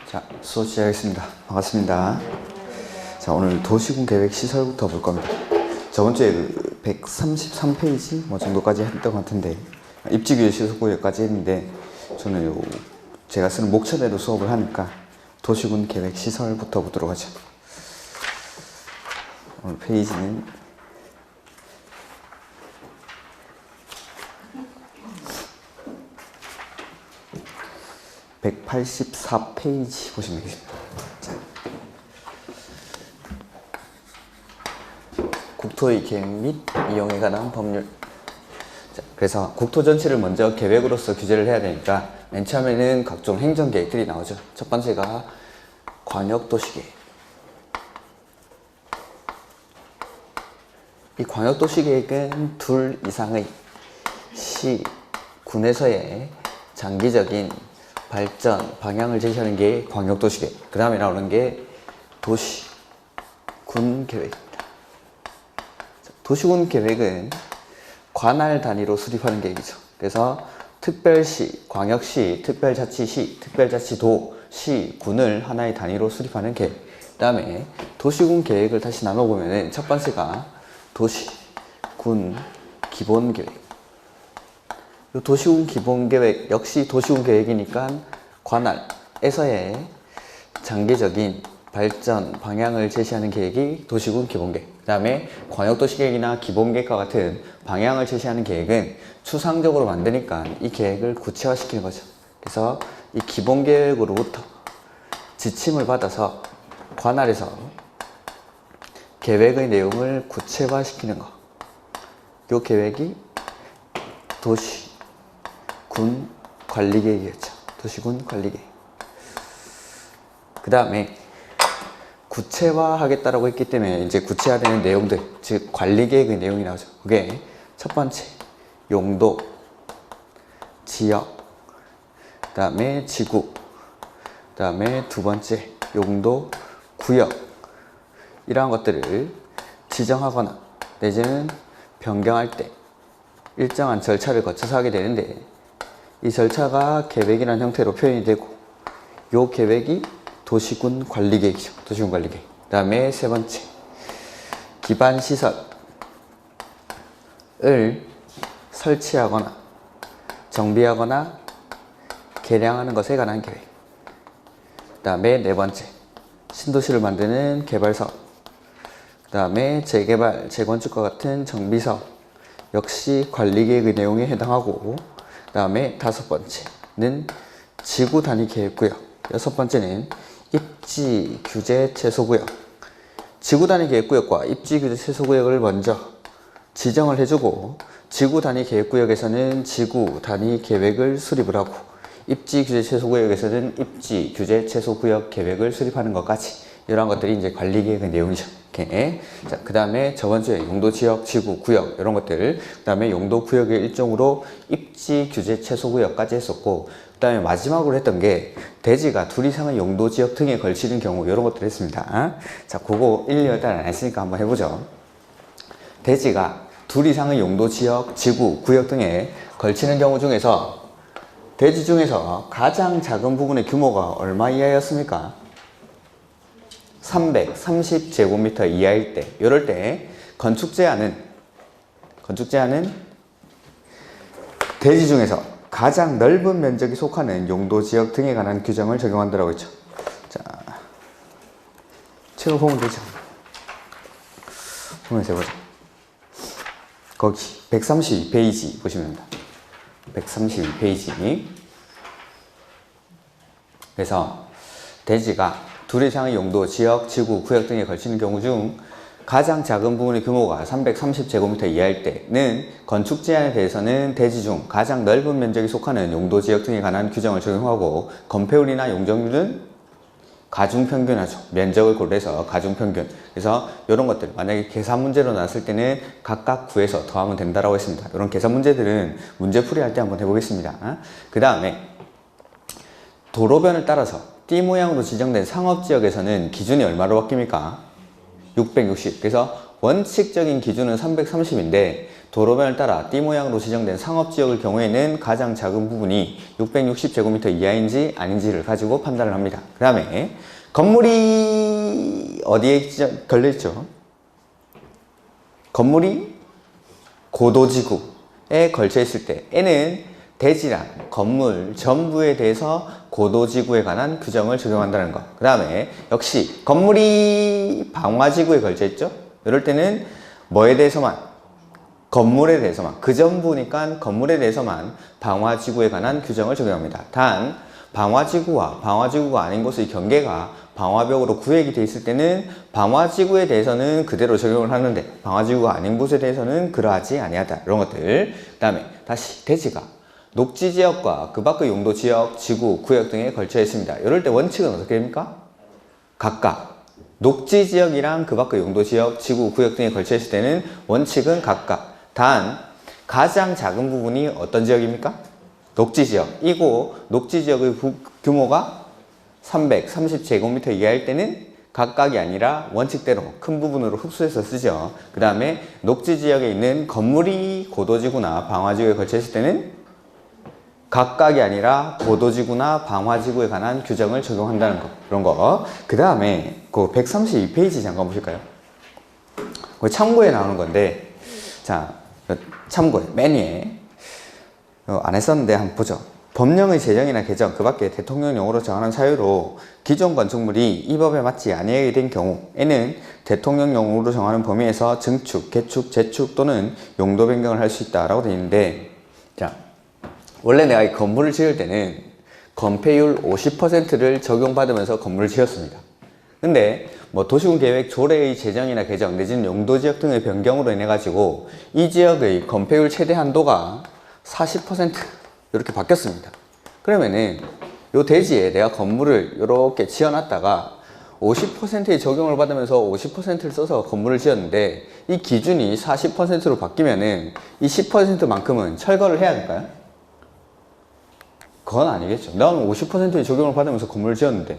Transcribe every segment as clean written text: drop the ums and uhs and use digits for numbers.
자, 수업 시작하겠습니다. 반갑습니다. 자, 오늘 도시군 계획 시설부터 볼 겁니다. 저번 주에 133페이지 뭐 정도까지 했던 것 같은데, 입지규제 시설구역까지 했는데, 저는 제가 쓰는 목차대로 수업을 하니까 도시군 계획 시설부터 보도록 하죠. 오늘 페이지는 184페이지 보시면 되겠습니다. 자, 국토의 계획 및 이용에 관한 법률. 자, 그래서 국토 전체를 먼저 계획으로서 규제를 해야 되니까 맨 처음에는 각종 행정계획들이 나오죠. 첫 번째가 광역도시계획. 이 광역도시계획은 둘 이상의 시, 군에서의 장기적인 발전, 방향을 제시하는 게 광역도시계획. 그 다음에 나오는 게 도시, 군 계획입니다. 도시군 계획은 관할 단위로 수립하는 계획이죠. 그래서 특별시, 광역시, 특별자치시, 특별자치도, 시, 군을 하나의 단위로 수립하는 계획. 그 다음에 도시군 계획을 다시 나눠보면 첫 번째가 도시, 군, 기본계획. 도시군 기본계획 역시 도시군 계획이니까 관할에서의 장기적인 발전 방향을 제시하는 계획이 도시군 기본계획. 그 다음에 광역도시계획이나 기본계획과 같은 방향을 제시하는 계획은 추상적으로 만드니까 이 계획을 구체화시키는 거죠. 그래서 이 기본계획으로부터 지침을 받아서 관할에서 계획의 내용을 구체화시키는 거. 이 계획이 도시 군 관리계획이었죠. 도시군 관리계획. 그 다음에 구체화하겠다라고 했기 때문에 이제 구체화되는 내용들, 즉 관리계획의 내용이 나오죠. 그게 첫 번째 용도, 지역, 그 다음에 지구, 그 다음에 두 번째 용도, 구역, 이러한 것들을 지정하거나 내지는 변경할 때 일정한 절차를 거쳐서 하게 되는데, 이 절차가 계획이라는 형태로 표현이 되고, 이 계획이 도시군 관리계획이죠. 도시군 관리계획. 그 다음에 세 번째, 기반시설을 설치하거나 정비하거나 개량하는 것에 관한 계획. 그 다음에 네 번째, 신도시를 만드는 개발사업. 그 다음에 재개발, 재건축과 같은 정비사업. 역시 관리계획의 내용에 해당하고, 그 다음에 다섯 번째는 지구 단위 계획구역, 여섯 번째는 입지 규제 최소구역. 지구 단위 계획구역과 입지 규제 최소구역을 먼저 지정을 해주고, 지구 단위 계획구역에서는 지구 단위 계획을 수립을 하고, 입지 규제 최소구역에서는 입지 규제 최소구역 계획을 수립하는 것까지, 이런 것들이 이제 관리계획의 내용이죠. 이렇게. 자, 그 다음에 저번 주에 용도, 지역, 지구, 구역, 이런 것들, 그 다음에 용도, 구역의 일종으로 입지 규제 최소구역까지 했었고, 그 다음에 마지막으로 했던 게 대지가 둘 이상의 용도, 지역 등에 걸치는 경우, 이런 것들을 했습니다. 자, 그거 1, 2월 달에 안 했으니까 한번 해보죠. 대지가 둘 이상의 용도, 지역, 지구, 구역 등에 걸치는 경우 중에서 대지 중에서 가장 작은 부분의 규모가 얼마 이하였습니까? 330제곱미터 이하일 때, 이럴 때 건축 제한은 대지 중에서 가장 넓은 면적이 속하는 용도, 지역 등에 관한 규정을 적용한다고 했죠. 자, 책을 보면 되죠. 보면서 해보자. 거기 132페이지 보시면 됩니다. 132페이지. 그래서 대지가 둘 이상의 용도, 지역, 지구, 구역 등에 걸치는 경우 중 가장 작은 부분의 규모가 330제곱미터 이하일 때는 건축 제한에 대해서는 대지 중 가장 넓은 면적이 속하는 용도, 지역 등에 관한 규정을 적용하고, 건폐율이나 용적률은 가중평균하죠. 면적을 고려해서 가중평균. 그래서 이런 것들 만약에 계산 문제로 나왔을 때는 각각 구해서 더하면 된다라고 했습니다. 이런 계산 문제들은 문제 풀이할 때 한번 해보겠습니다. 그 다음에 도로변을 따라서 띠 모양으로 지정된 상업지역에서는 기준이 얼마로 바뀝니까? 660. 그래서 원칙적인 기준은 330인데 도로변을 따라 띠 모양으로 지정된 상업지역의 경우에는 가장 작은 부분이 660제곱미터 이하인지 아닌지를 가지고 판단을 합니다. 그 다음에 건물이 어디에 걸려있죠? 건물이 고도지구에 걸쳐있을 때 N은 대지랑 건물 전부에 대해서 고도지구에 관한 규정을 적용한다는 것. 그 다음에 역시 건물이 방화지구에 걸쳐있죠? 이럴 때는 뭐에 대해서만? 건물에 대해서만. 그 전부니까 건물에 대해서만 방화지구에 관한 규정을 적용합니다. 단 방화지구와 방화지구가 아닌 곳의 경계가 방화벽으로 구획이 되어 있을 때는 방화지구에 대해서는 그대로 적용을 하는데 방화지구가 아닌 곳에 대해서는 그러하지 아니하다. 이런 것들. 그 다음에 다시 대지가 녹지지역과 그 밖의 용도지역, 지구, 구역 등에 걸쳐 있습니다. 이럴 때 원칙은 어떻게 됩니까? 각각 녹지지역이랑 그 밖의 용도지역, 지구, 구역 등에 걸쳐 있을 때는 원칙은 각각. 단 가장 작은 부분이 어떤 지역입니까? 녹지지역이고 녹지지역의 규모가 330제곱미터 이하일 때는 각각이 아니라 원칙대로 큰 부분으로 흡수해서 쓰죠. 그 다음에 녹지지역에 있는 건물이 고도지구나 방화지구에 걸쳐 있을 때는 각각이 아니라 고도지구나 방화지구에 관한 규정을 적용한다는 거. 그런 거. 그 다음에 그 132페이지 잠깐 보실까요? 참고에 나오는 건데, 자, 참고에, 맨 위에. 안 했었는데 한번 보죠. 법령의 제정이나 개정, 그 밖에 대통령령으로 정하는 사유로 기존 건축물이 이 법에 맞지 아니하게 된 경우에는 대통령령으로 정하는 범위에서 증축, 개축, 재축 또는 용도 변경을 할 수 있다라고 되어 있는데, 자, 원래 내가 이 건물을 지을 때는 건폐율 50%를 적용받으면서 건물을 지었습니다. 근데 뭐 도시군 계획 조례의 제정이나 개정 내지는 용도지역 등의 변경으로 인해 가지고 이 지역의 건폐율 최대 한도가 40% 이렇게 바뀌었습니다. 그러면은 요 대지에 내가 건물을 이렇게 지어놨다가 50%의 적용을 받으면서 50%를 써서 건물을 지었는데 이 기준이 40%로 바뀌면은 이 10%만큼은 철거를 해야 될까요? 그건 아니겠죠. 나는 50%의 적용을 받으면서 건물을 지었는데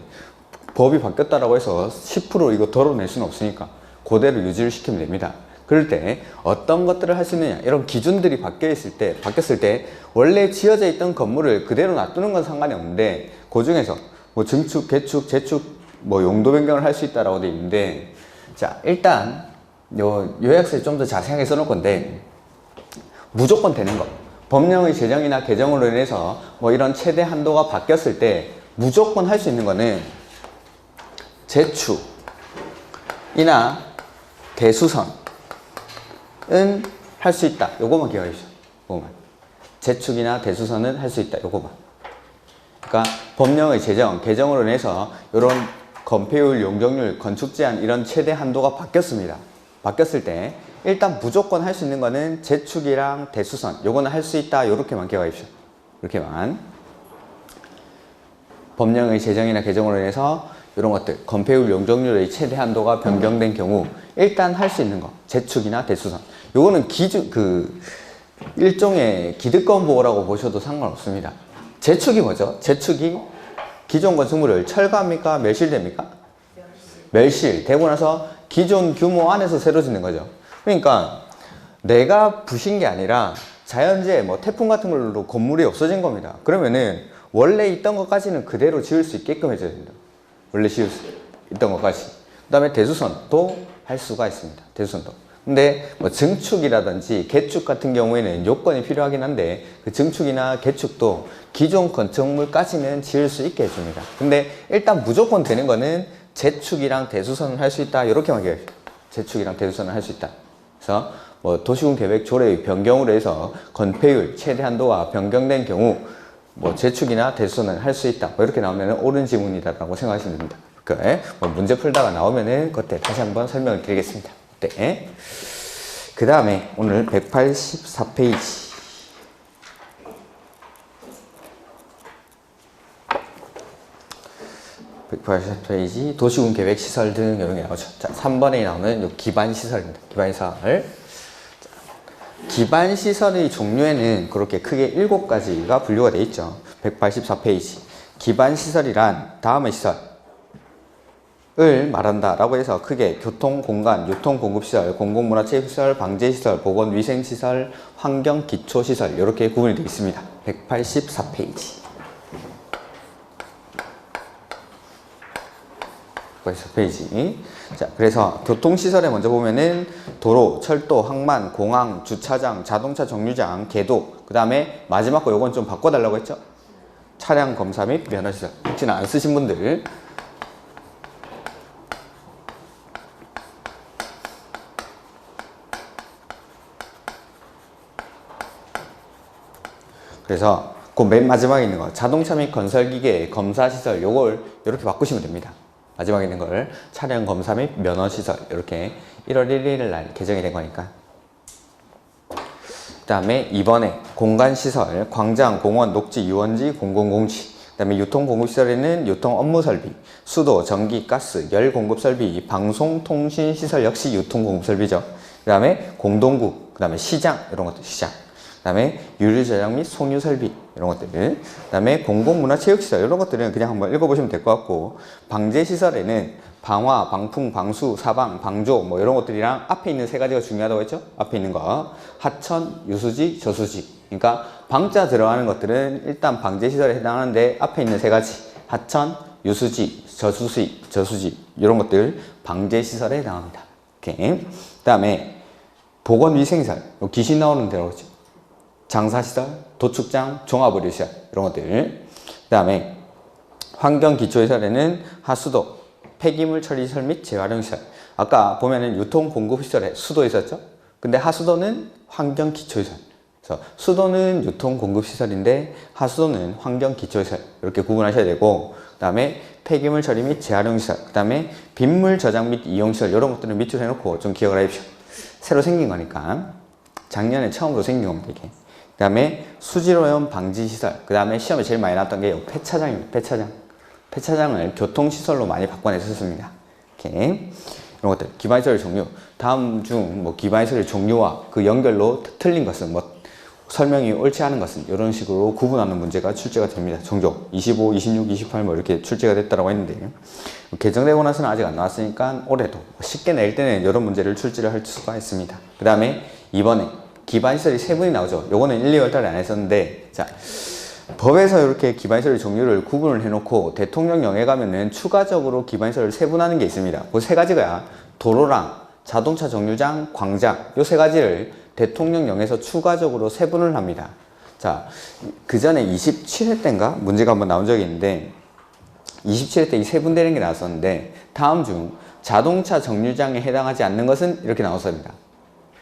법이 바뀌었다라고 해서 10% 이거 덜어낼 수는 없으니까 그대로 유지를 시키면 됩니다. 그럴 때 어떤 것들을 할 수 있느냐, 이런 기준들이 바뀌었을 때 원래 지어져 있던 건물을 그대로 놔두는 건 상관이 없는데 그 중에서 뭐 증축, 개축, 재축, 뭐 용도 변경을 할 수 있다라고 되어 있는데, 자, 일단 요약서에 좀 더 자세하게 써놓을 건데 무조건 되는 거. 법령의 제정이나 개정으로 인해서 뭐 이런 최대 한도가 바뀌었을 때 무조건 할 수 있는 거는 재축이나 대수선 은 할 수 있다. 요거만 기억해 주세요. 요거만. 재축이나 대수선은 할 수 있다. 요거만. 그러니까 법령의 제정, 개정으로 인해서 이런 건폐율, 용적률, 건축 제한 이런 최대 한도가 바뀌었습니다. 바뀌었을 때 일단 무조건 할 수 있는 거는 재축이랑 대수선. 요거는 할 수 있다. 요렇게만 기억해 주세요. 이렇게만. 법령의 제정이나 개정으로 인해서 이런 것들, 건폐율, 용적률의 최대 한도가 변경된 경우 일단 할 수 있는 거, 재축이나 대수선. 요거는 일종의 기득권 보호라고 보셔도 상관없습니다. 재축이 뭐죠? 재축이 기존 건축물을 철거합니까? 멸실됩니까? 멸실되고 나서 기존 규모 안에서 새로 짓는 거죠. 그러니까 내가 부신 게 아니라 자연재해, 뭐 태풍 같은 걸로 건물이 없어진 겁니다. 그러면은 원래 있던 것까지는 그대로 지을 수 있게끔 해줘야 된다. 원래 지을 수 있던 것까지. 그 다음에 대수선도 할 수가 있습니다. 대수선도. 근데 뭐 증축이라든지 개축 같은 경우에는 요건이 필요하긴 한데 그 증축이나 개축도 기존 건축물까지는 지을 수 있게 해줍니다. 근데 일단 무조건 되는 거는 재축이랑 대수선을 할 수 있다. 이렇게만 기억해요. 재축이랑 대수선을 할 수 있다. 그래서 뭐 도시군 계획 조례의 변경으로 해서 건폐율 최대 한도가 변경된 경우 뭐 재축이나 대수선을 할 수 있다. 뭐 이렇게 나오면 옳은 지문이다라고 생각하시면 됩니다. 뭐 문제 풀다가 나오면은 그때 다시 한번 설명을 드리겠습니다. 네. 그 다음에 오늘 184페이지. 184페이지 도시군 계획 시설 등 이런 게 나오죠. 자, 3번에 나오는 요 기반 시설입니다. 기반 시설. 기반 시설의 종류에는 그렇게 크게 7가지가 분류가 되어 있죠. 184페이지. 기반 시설이란 다음의 시설의 말한다라고 해서 크게 교통, 공간, 유통, 공급시설, 공공문화체육시설, 방제시설, 보건위생시설, 환경기초시설 이렇게 구분이 되어 있습니다. 184페이지. 184페이지. 자, 그래서 교통시설에 먼저 보면은 도로, 철도, 항만, 공항, 주차장, 자동차 정류장, 계도, 그 다음에 마지막 거 요건 좀 바꿔달라고 했죠? 차량 검사 및 면허시설. 혹시나 안 쓰신 분들 그래서 그 맨 마지막에 있는 거 자동차 및 건설기계 검사시설 요걸 이렇게 바꾸시면 됩니다. 마지막에 있는 걸 차량 검사 및 면허시설 이렇게 1월 1일 날 개정이 된 거니까. 그 다음에 이번에 공간시설, 광장, 공원, 녹지, 유원지, 공공공지. 그 다음에 유통공급시설에는 유통업무설비, 수도, 전기, 가스, 열공급설비, 방송통신시설 역시 유통공급설비죠. 그 다음에 공동구, 그 다음에 시장 이런 것도 시장. 그 다음에 유류저장 및 송유설비 이런 것들, 그 다음에 공공문화체육시설 이런 것들은 그냥 한번 읽어보시면 될 것 같고, 방제시설에는 방화, 방풍, 방수, 사방, 방조 뭐 이런 것들이랑 앞에 있는 세 가지가 중요하다고 했죠? 앞에 있는 거 하천, 유수지, 저수지. 그러니까 방자 들어가는 것들은 일단 방제시설에 해당하는데 앞에 있는 세 가지 하천, 유수지, 저수지 이런 것들 방제시설에 해당합니다. 오케이. 그 다음에 보건위생시설, 귀신 나오는 데로 그렇죠? 장사시설, 도축장, 종합의료시설 이런 것들. 그 다음에 환경기초시설에는 하수도, 폐기물 처리시설 및 재활용시설. 아까 보면은 유통공급시설에 수도 있었죠? 근데 하수도는 환경기초시설. 그래서 수도는 유통공급시설인데 하수도는 환경기초시설 이렇게 구분하셔야 되고, 그 다음에 폐기물 처리 및 재활용시설, 그 다음에 빗물 저장 및 이용시설 이런 것들은 밑으로 해놓고 좀 기억을 해주십시오. 새로 생긴 거니까. 작년에 처음으로 생긴 겁니다 이게. 그 다음에 수질오염 방지시설, 그 다음에 시험에 제일 많이 나왔던 게 폐차장입니다. 폐차장을 교통시설로 많이 바꿔냈었습니다. 이렇게 이런 것들. 기반시설 종류. 다음 중 뭐 기반시설의 종류와 그 연결로 틀린 것은 뭐 설명이 옳지 않은 것은 이런 식으로 구분하는 문제가 출제가 됩니다. 종종 25, 26, 28 뭐 이렇게 출제가 됐다고 했는데, 개정되고 나서는 아직 안 나왔으니까 올해도 쉽게 낼 때는 이런 문제를 출제를 할 수가 있습니다. 그 다음에 이번에 기반시설이 세 분이 나오죠. 요거는 1, 2월 달에 안 했었는데, 자, 법에서 이렇게 기반시설의 종류를 구분을 해놓고 대통령령에 가면은 추가적으로 기반시설을 세분하는 게 있습니다. 그 세 가지가 도로랑 자동차 정류장, 광장 요 세 가지를 대통령령에서 추가적으로 세분을 합니다. 자, 그 전에 27회 때인가 문제가 한번 나온 적이 있는데 27회 때 이 세분되는 게 나왔었는데 다음 중 자동차 정류장에 해당하지 않는 것은 이렇게 나왔습니다.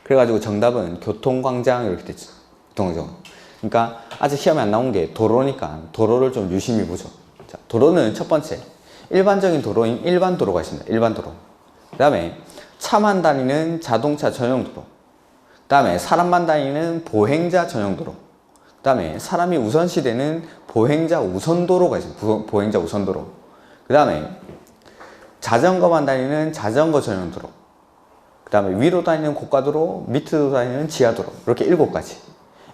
그래가지고 정답은 교통광장 이렇게 됐죠. 교통광장. 그러니까 아직 시험에 안 나온 게 도로니까 도로를 좀 유심히 보죠. 자, 도로는 첫 번째 일반적인 도로인 일반 도로가 있습니다. 일반 도로. 그 다음에 차만 다니는 자동차 전용 도로. 그 다음에 사람만 다니는 보행자 전용 도로. 그 다음에 사람이 우선시되는 보행자 우선도로가 있습니다. 보행자 우선도로. 그 다음에 자전거만 다니는 자전거 전용 도로. 그 다음에 위로 다니는 고가도로, 밑으로 다니는 지하도로. 이렇게 7가지.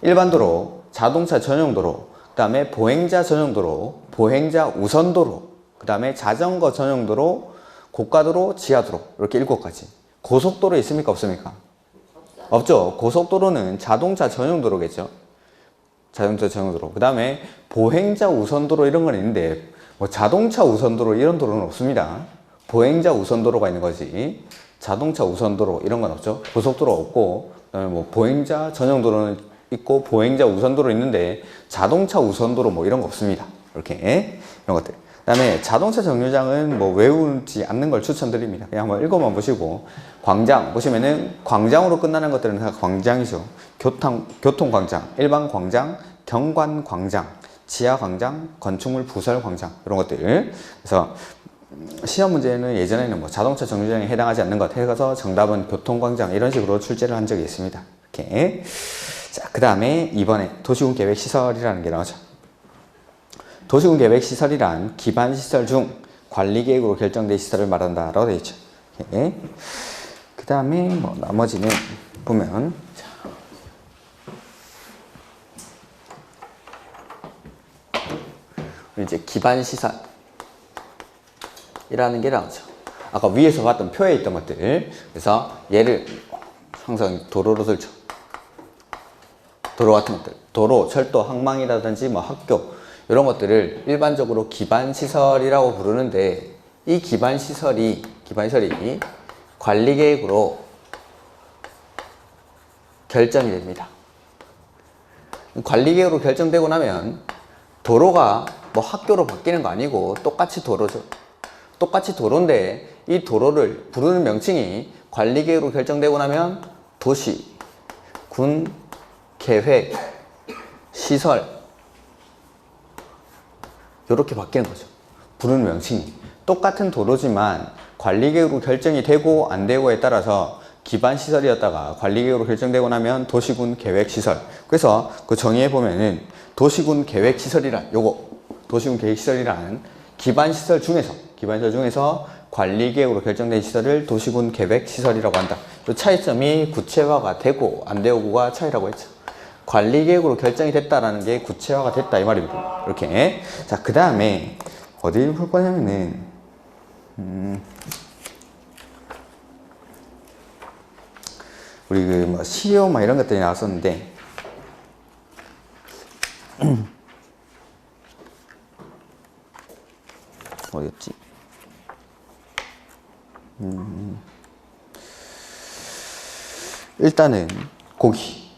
일반도로, 자동차 전용도로, 그 다음에 보행자 전용도로, 보행자 우선도로, 그 다음에 자전거 전용도로, 고가도로, 지하도로. 이렇게 7가지. 고속도로 있습니까? 없습니까? 없죠. 고속도로는 자동차 전용도로겠죠. 자동차 전용도로. 그 다음에 보행자 우선도로 이런 건 있는데 뭐 자동차 우선도로 이런 도로는 없습니다. 보행자 우선도로가 있는 거지. 자동차 우선도로 이런 건 없죠. 고속도로 없고, 그다음에 뭐 보행자 전용도로는 있고 보행자 우선도로 있는데 자동차 우선도로 뭐 이런 거 없습니다. 이렇게 이런 것들. 그다음에 자동차 정류장은 뭐 외우지 않는 걸 추천드립니다. 그냥 한번 읽어만 보시고, 광장 보시면은 광장으로 끝나는 것들은 다 광장이죠. 교통광장, 일반광장, 경관광장, 지하광장, 건축물 부설광장 이런 것들. 그래서 시험 문제는 예전에는 뭐 자동차 정류장에 해당하지 않는 것 해서 정답은 교통광장 이런 식으로 출제를 한 적이 있습니다. 이렇게. 자, 그 다음에 이번에 도시군 계획 시설이라는 게 나오죠. 도시군 계획 시설이란 기반 시설 중 관리 계획으로 결정된 시설을 말한다라고 되어 있죠. 그 다음에 뭐 나머지는 보면 이제 기반 시설 이라는 게 나오죠. 아까 위에서 봤던 표에 있던 것들. 그래서 얘를 항상 도로로 설쳐. 도로 같은 것들. 도로, 철도, 항만이라든지 뭐 학교 이런 것들을 일반적으로 기반시설이라고 부르는데 이 기반시설이 관리계획으로 결정이 됩니다. 관리계획으로 결정되고 나면 도로가 뭐 학교로 바뀌는 거 아니고 똑같이 도로죠. 똑같이 도로인데 이 도로를 부르는 명칭이 관리계획으로 결정되고 나면 도시, 군, 계획, 시설 이렇게 바뀌는 거죠. 부르는 명칭이 똑같은 도로지만 관리계획으로 결정이 되고 안 되고에 따라서 기반시설이었다가 관리계획으로 결정되고 나면 도시군 계획시설. 그래서 그 정의에 보면은 도시군 계획시설이란 도시군 계획시설이란 기반시설 중에서 관리계획으로 결정된 시설을 도시군 계획시설이라고 한다. 이 차이점이 구체화가 되고 안 되고가 차이라고 했죠. 관리계획으로 결정이 됐다라는 게 구체화가 됐다 이 말입니다. 이렇게. 자, 그 다음에 어디를 볼 거냐면은 우리 그 뭐 시료 막 이런 것들이 나왔었는데 어디였지? 일단은 거기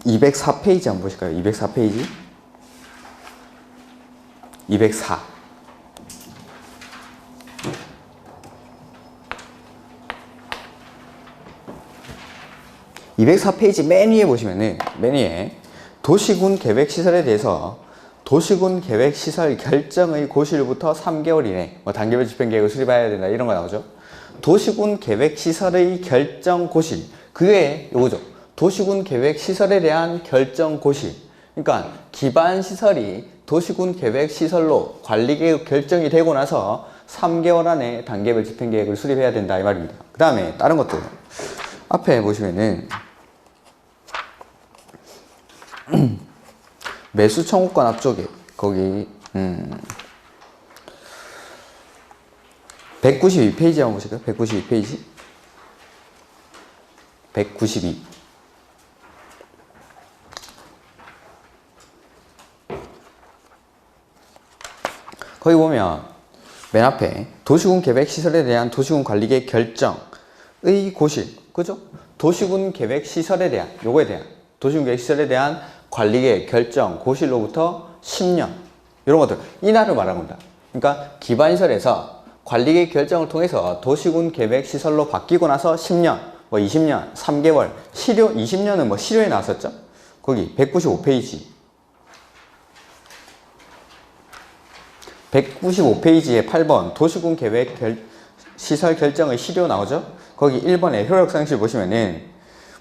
204페이지 한번 보실까요? 204페이지 204 204페이지 맨 위에 보시면은 맨 위에 도시군 계획시설에 대해서 도시군 계획시설 결정의 고시일부터 3개월 이내 뭐 단계별 집행계획을 수립해야 된다 이런 거 나오죠. 도시군 계획시설의 결정 고시일 그게 요거죠. 도시군 계획시설에 대한 결정 고시일. 그러니까 기반시설이 도시군 계획시설로 관리계획 결정이 되고 나서 3개월 안에 단계별 집행계획을 수립해야 된다 이 말입니다. 그 다음에 다른 것도 앞에 보시면은 매수 청구권 앞쪽에 거기 192페이지 한번 보실까요? 192페이지 192 거기 보면 맨 앞에 도시군 계획시설에 대한 도시군 관리계획 결정의 고실 그죠? 도시군 계획시설에 대한 요거에 대한 도시군 계획시설에 대한 관리계획 결정 고실로부터 10년 이런 것들 이날을 말하는 겁니다. 그러니까 기반시설에서 관리계획 결정을 통해서 도시군 계획시설로 바뀌고 나서 10년 뭐 20년 3개월 실효 20년은 뭐 실효에 나왔었죠. 거기 195페이지 195페이지에 8번 도시군 계획 시설 결정의 실효 나오죠. 거기 1번에 효력상실 보시면은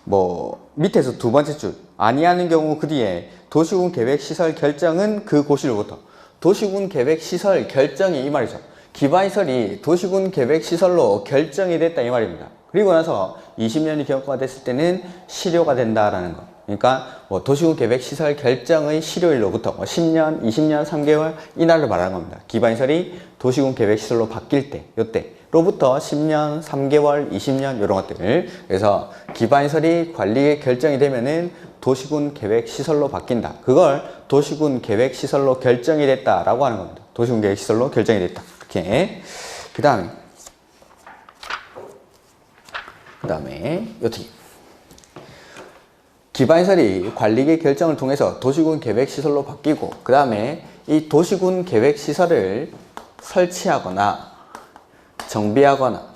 뭐 밑에서 두 번째 줄 아니하는 경우 그 뒤에 도시군 계획 시설 결정은 그 고시로부터 도시군 계획 시설 결정이 이 말이죠. 기반시설이 도시군 계획 시설로 결정이 됐다 이 말입니다. 그리고 나서 20년이 경과가 됐을 때는 실효가 된다라는 거. 그러니까 뭐 도시군 계획 시설 결정의 실효일로부터 뭐 10년, 20년, 3개월 이날을 말하는 겁니다. 기반시설이 도시군 계획 시설로 바뀔 때, 요때로부터 10년, 3개월, 20년 이런 것들. 그래서 기반시설이 관리계획 결정이 되면은 도시군 계획 시설로 바뀐다. 그걸 도시군 계획 시설로 결정이 됐다라고 하는 겁니다. 도시군 계획 시설로 결정이 됐다. 이렇게. 그다음에 어떻게? 기반시설이 관리계획 결정을 통해서 도시군 계획시설로 바뀌고 그 다음에 이 도시군 계획시설을 설치하거나 정비하거나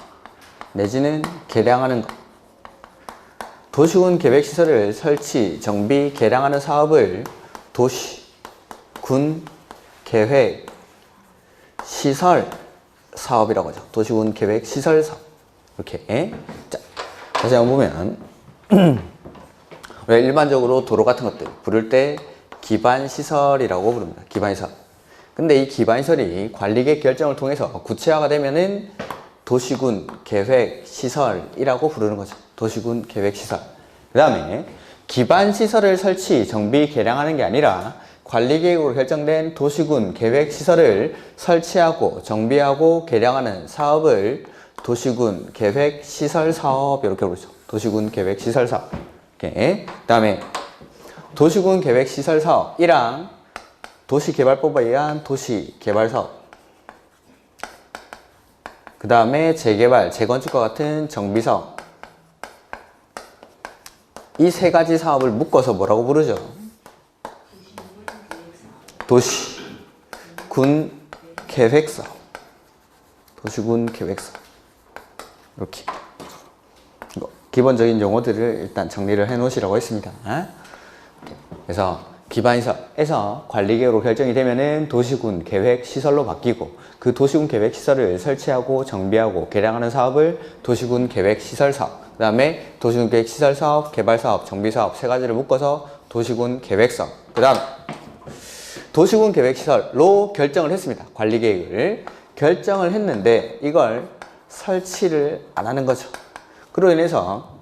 내지는 개량하는 것 도시군 계획시설을 설치, 정비, 개량하는 사업을 도시, 군, 계획, 시설 사업이라고 하죠. 도시군 계획 시설 사업 이렇게. 자, 다시 한번 보면 일반적으로 도로 같은 것들 부를 때 기반시설이라고 부릅니다. 기반시설. 근데 이 기반시설이 관리계획 결정을 통해서 구체화가 되면은 도시군 계획 시설이라고 부르는 거죠. 도시군 계획 시설. 그 다음에 기반시설을 설치, 정비, 개량하는 게 아니라 관리계획으로 결정된 도시군 계획시설을 설치하고 정비하고 개량하는 사업을 도시군 계획시설사업 이렇게 부르죠. 도시군 계획시설사업. 그 다음에 도시군 계획시설사업 1항 도시개발법에 의한 도시개발사업. 그 다음에 재개발, 재건축과 같은 정비사업. 이 세 가지 사업을 묶어서 뭐라고 부르죠? 도시군 계획사업. 도시군 계획사업. 이렇게. 기본적인 용어들을 일단 정리를 해 놓으시라고 했습니다. 그래서 기반시설에서 관리계획으로 결정이 되면은 도시군 계획 시설로 바뀌고 그 도시군 계획 시설을 설치하고 정비하고 개량하는 사업을 도시군 계획 시설 사업, 그 다음에 도시군 계획 시설 사업, 개발 사업, 정비 사업 세 가지를 묶어서 도시군 계획 사업. 그 다음 도시군 계획 시설로 결정을 했습니다. 관리계획을 결정을 했는데 이걸 설치를 안 하는 거죠. 그로 인해서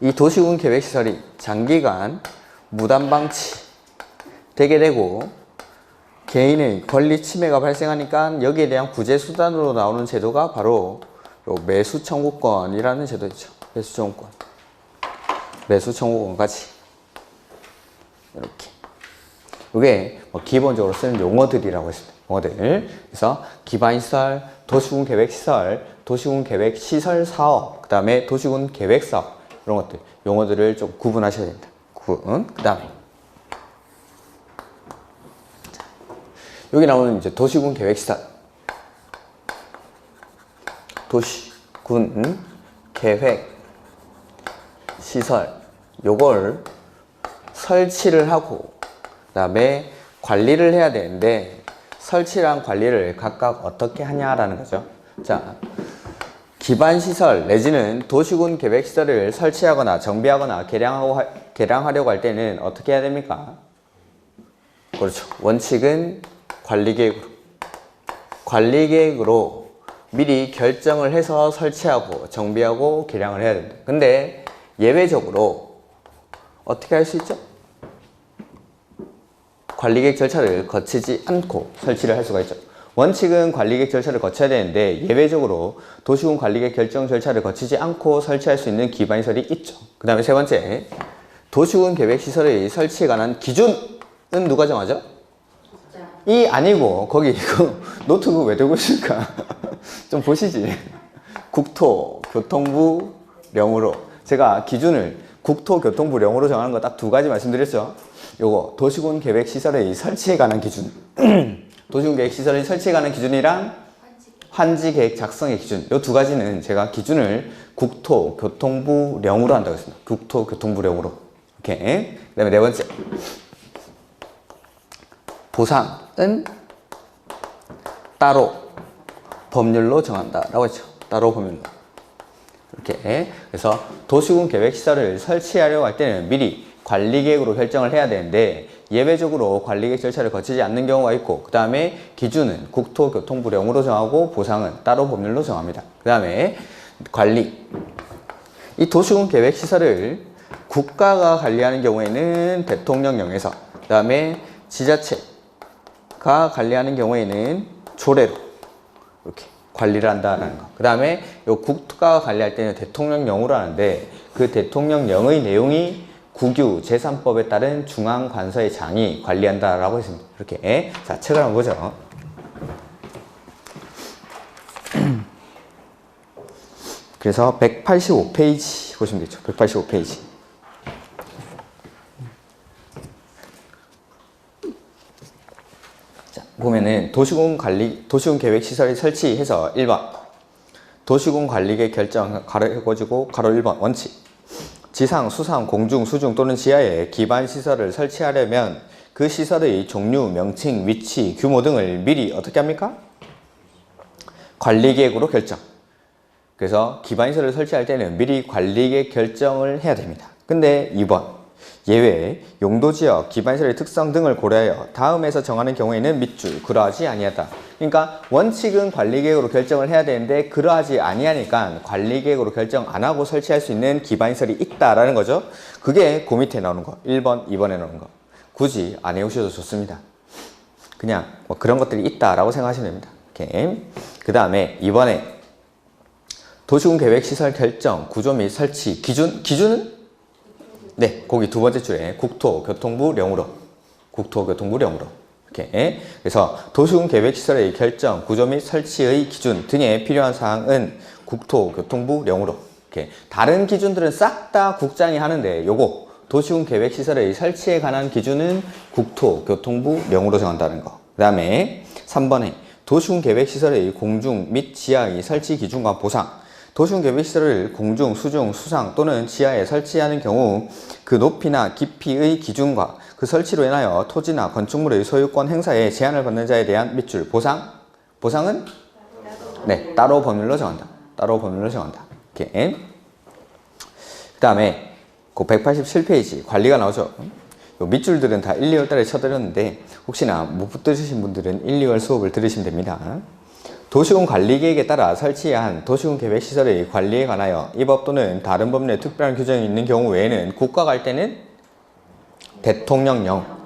이 도시군 계획 시설이 장기간 무단방치 되게 되고 개인의 권리 침해가 발생하니까 여기에 대한 구제 수단으로 나오는 제도가 바로 요 매수 청구권이라는 제도죠. 매수 청구권. 매수 청구권까지. 이렇게. 이게 기본적으로 쓰는 용어들이라고 했습니다. 용어들. 그래서 기반시설, 도시군 계획시설, 도시군 계획시설 사업, 그 다음에 도시군 계획사업 이런 것들 용어들을 좀 구분하셔야 됩니다. 그 다음에 여기 나오는 이제 도시군 계획시설, 도시군 계획 시설 요걸 설치를 하고 그 다음에 관리를 해야 되는데 설치랑 관리를 각각 어떻게 하냐라는 거죠. 자, 기반시설 내지는 도시군 계획시설을 설치하거나 정비하거나 개량하려고 할 때는 어떻게 해야 됩니까? 그렇죠. 원칙은 관리계획으로 미리 결정을 해서 설치하고 정비하고 개량을 해야 된다. 근데 예외적으로 어떻게 할 수 있죠? 관리계획 절차를 거치지 않고 설치를 할 수가 있죠. 원칙은 관리계획 절차를 거쳐야 되는데 예외적으로 도시군 관리계획 결정 절차를 거치지 않고 설치할 수 있는 기반시설이 있죠. 그 다음에 세 번째, 도시군 계획시설의 설치에 관한 기준은 누가 정하죠? 이 아니고 거기 이거 노트북 왜 들고 있을까? 좀 보시지. 국토교통부령으로 제가 기준을 국토교통부령으로 정하는 거 딱 두 가지 말씀드렸죠. 요거 도시군 계획시설의 설치에 관한 기준 도시군 계획시설의 설치에 관한 기준이랑 환지계획 작성의 기준 요 두 가지는 제가 기준을 국토교통부령으로 한다고 했습니다. 국토교통부령으로. 이렇게. 그 다음에 네 번째, 보상은 따로 법률로 정한다라고 했죠. 따로 법률로. 이렇게. 그래서 도시군 계획시설을 설치하려고 할 때는 미리 관리계획으로 결정을 해야 되는데 예외적으로 관리계획 절차를 거치지 않는 경우가 있고 그 다음에 기준은 국토교통부령으로 정하고 보상은 따로 법률로 정합니다. 그 다음에 관리. 이 도시군 계획시설을 국가가 관리하는 경우에는 대통령령에서 그 다음에 지자체가 관리하는 경우에는 조례로 이렇게 관리를 한다라는 거. 그 다음에 요 국가가 관리할 때는 대통령령으로 하는데 그 대통령령의 내용이 국유 제3법에 따른 중앙관서의 장이 관리한다라고 했습니다. 이렇게. 자, 책을 한번 보죠. 그래서 185페이지 보시면 되죠. 185페이지. 자, 보면은 도시군 계획 시설을 설치해서 1번. 도시군 관리계획 결정 가로 1번 원칙. 지상, 수상, 공중, 수중 또는 지하에 기반시설을 설치하려면 그 시설의 종류, 명칭, 위치, 규모 등을 미리 어떻게 합니까? 관리계획으로 결정. 그래서 기반시설을 설치할 때는 미리 관리계획 결정을 해야 됩니다. 근데 2번 예외, 용도지역, 기반시설의 특성 등을 고려하여 다음에서 정하는 경우에는 밑줄, 그러하지 아니하다. 그러니까 원칙은 관리계획으로 결정을 해야 되는데 그러하지 아니하니까 관리계획으로 결정 안 하고 설치할 수 있는 기반시설이 있다라는 거죠. 그게 그 밑에 나오는 거. 1번, 2번에 나오는 거. 굳이 안 외우셔도 좋습니다. 그냥 뭐 그런 것들이 있다라고 생각하시면 됩니다. 오케이. 그 다음에 이번에 도시군 계획 시설 결정, 구조 및 설치 기준은 네, 거기 두 번째 줄에 국토교통부령으로 이렇게. 그래서 도시군 계획 시설의 결정, 구조 및 설치의 기준 등에 필요한 사항은 국토교통부령으로 이렇게. 다른 기준들은 싹 다 국장이 하는데 요거 도시군 계획 시설의 설치에 관한 기준은 국토교통부령으로 정한다는 거. 그 다음에 3번에 도시군 계획 시설의 공중 및 지하의 설치 기준과 보상. 도시군 계획 시설을 공중, 수중, 수상 또는 지하에 설치하는 경우 그 높이나 깊이의 기준과 그 설치로 인하여 토지나 건축물의 소유권 행사에 제한을 받는 자에 대한 밑줄 보상은 네, 따로 법률로 정한다. 이렇게. 그 다음에 그 187페이지 관리가 나오죠. 요 밑줄들은 다 1, 2월 달에 쳐드렸는데 혹시나 못 붙으신 분들은 1, 2월 수업을 들으시면 됩니다. 도시군 관리계획에 따라 설치한 도시군 계획시설의 관리에 관하여 이 법 또는 다른 법률에 특별한 규정이 있는 경우 외에는 국가가 할 때는 대통령령.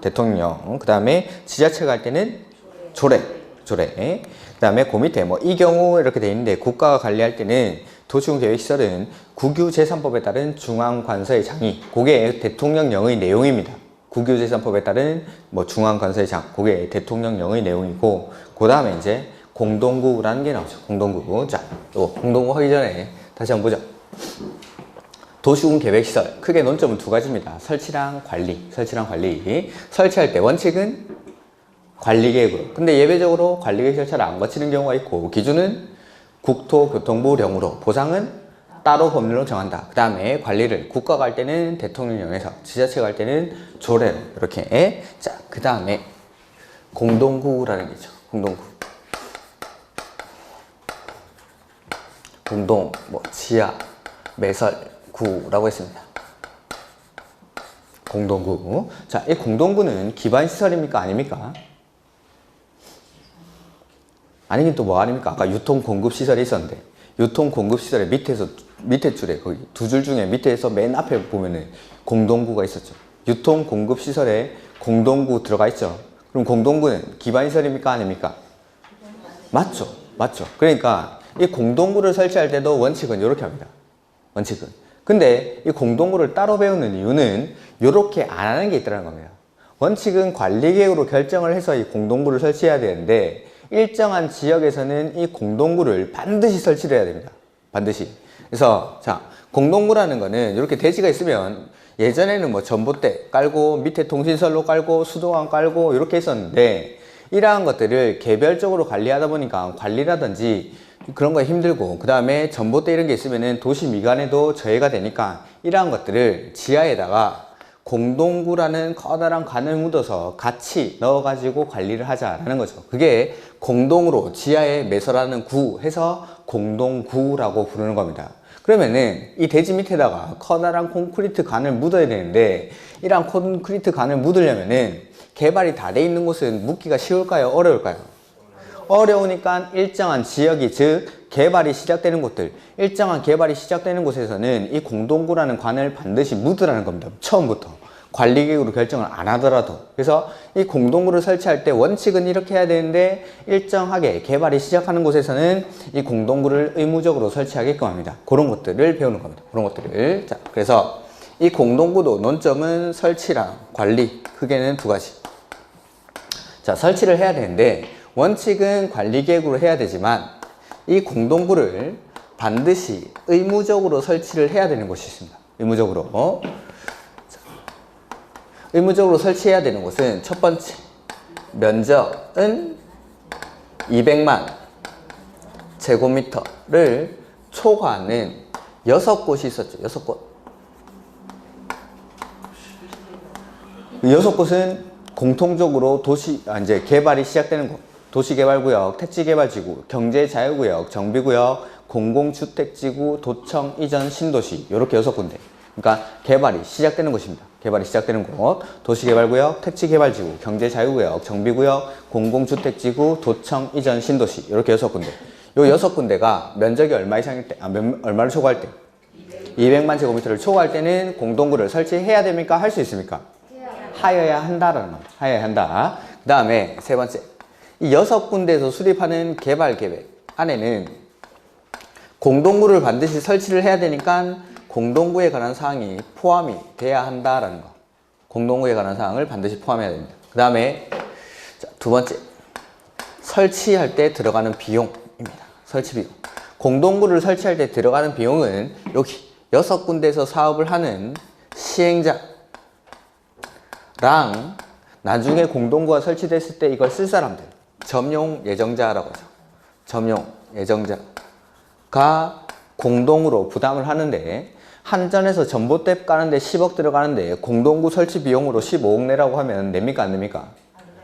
그 다음에 지자체가 할 때는 조례. 그 다음에 그 밑에 뭐 이 경우 이렇게 돼 있는데 국가가 관리할 때는 도시군 계획시설은 국유재산법에 따른 중앙관서의 장이 그게 대통령령의 내용입니다. 국유재산법에 따른 뭐 중앙관서의 장 그게 대통령령의 내용이고 그 다음에 이제 공동구라는 게 나오죠. 공동구. 자, 또 공동구 하기 전에 다시 한번 보죠. 도시군 계획시설 크게 논점은 두 가지입니다. 설치랑 관리. 설치할 때 원칙은 관리계획으로. 근데 예외적으로 관리계획 절차를 안 거치는 경우가 있고 기준은 국토교통부령으로 보상은 따로 법률로 정한다. 그 다음에 관리를 국가가 할 때는 대통령령에서 지자체가 할 때는 조례로 이렇게. 자, 그 다음에 공동구라는 게 있죠. 공동, 뭐 지하, 매설, 구라고 했습니다. 공동구. 자, 이 공동구는 기반시설입니까? 아닙니까? 아니긴 또 뭐 아닙니까? 아까 유통공급시설이 있었는데 유통공급시설의 밑에 줄에 거기 두 줄 중에 밑에서 맨 앞에 보면은 공동구가 있었죠. 유통공급시설에 공동구 들어가 있죠. 그럼 공동구는 기반시설입니까? 아닙니까? 맞죠. 그러니까 이 공동구를 설치할 때도 원칙은 이렇게 합니다. 근데 이 공동구를 따로 배우는 이유는 이렇게 안 하는 게 있다는 겁니다. 원칙은 관리계획으로 결정을 해서 이 공동구를 설치해야 되는데 일정한 지역에서는 이 공동구를 반드시 설치를 해야 됩니다. 반드시. 그래서 자, 공동구라는 거는 이렇게 대지가 있으면 예전에는 뭐 전봇대 깔고 밑에 통신선로 깔고 수도관 깔고 이렇게 했었는데 이러한 것들을 개별적으로 관리하다 보니까 관리라든지 그런 거 힘들고 그 다음에 전봇대 이런 게 있으면은 도시 미관에도 저해가 되니까 이러한 것들을 지하에다가 공동구라는 커다란 관을 묻어서 같이 넣어가지고 관리를 하자라는 거죠. 그게 공동으로 지하에 매설하는 구 해서 공동구라고 부르는 겁니다. 그러면은 이 대지 밑에다가 커다란 콘크리트 관을 묻어야 되는데 이러한 콘크리트 관을 묻으려면은 개발이 다 돼 있는 곳은 묻기가 쉬울까요? 어려울까요? 어려우니까 일정한 지역이 즉 개발이 시작되는 곳들 일정한 개발이 시작되는 곳에서는 이 공동구라는 관을 반드시 묻으라는 겁니다. 처음부터 관리계획으로 결정을 안 하더라도. 그래서 이 공동구를 설치할 때 원칙은 이렇게 해야 되는데 일정하게 개발이 시작하는 곳에서는 이 공동구를 의무적으로 설치하게끔 합니다. 그런 것들을 배우는 겁니다. 자, 그래서 이 공동구도 논점은 설치랑 관리 크게는 두 가지. 자, 설치를 해야 되는데 원칙은 관리계획으로 해야 되지만 이 공동구를 반드시 의무적으로 설치를 해야 되는 곳이 있습니다. 의무적으로 설치해야 되는 곳은 첫 번째 면적은 200만 제곱미터를 초과하는 6곳이 있었죠. 6곳. 6곳은 공통적으로 이제 개발이 시작되는 곳. 도시개발구역, 택지개발지구, 경제자유구역, 정비구역, 공공주택지구, 도청, 이전, 신도시 이렇게 6군데. 그러니까 개발이 시작되는 곳입니다. 도시개발구역, 택지개발지구, 경제자유구역, 정비구역, 공공주택지구, 도청, 이전, 신도시 이렇게 6군데. 요 6군데가 면적이 얼마 이상일 때, 얼마를 초과할 때? 200만 제곱미터를 초과할 때는 공동구를 설치해야 됩니까? 할 수 있습니까? 하여야 한다라는 겁니다. 하여야 한다. 그 다음에 세 번째, 이 6군데에서 수립하는 개발 계획 안에는 공동구를 반드시 설치를 해야 되니까 공동구에 관한 사항이 포함이 돼야 한다라는 거. 공동구에 관한 사항을 반드시 포함해야 됩니다. 그 다음에 두 번째, 설치할 때 들어가는 비용입니다. 설치 비용. 공동구를 설치할 때 들어가는 비용은 여기 6군데에서 사업을 하는 시행자랑 나중에 공동구가 설치됐을 때 이걸 쓸 사람들, 점용 예정자라고 하죠. 점용 예정자가 공동으로 부담을 하는데, 한전에서 전봇대 까는데 10억 들어가는데 공동구 설치 비용으로 15억 내라고 하면 냅니까 안 냅니까?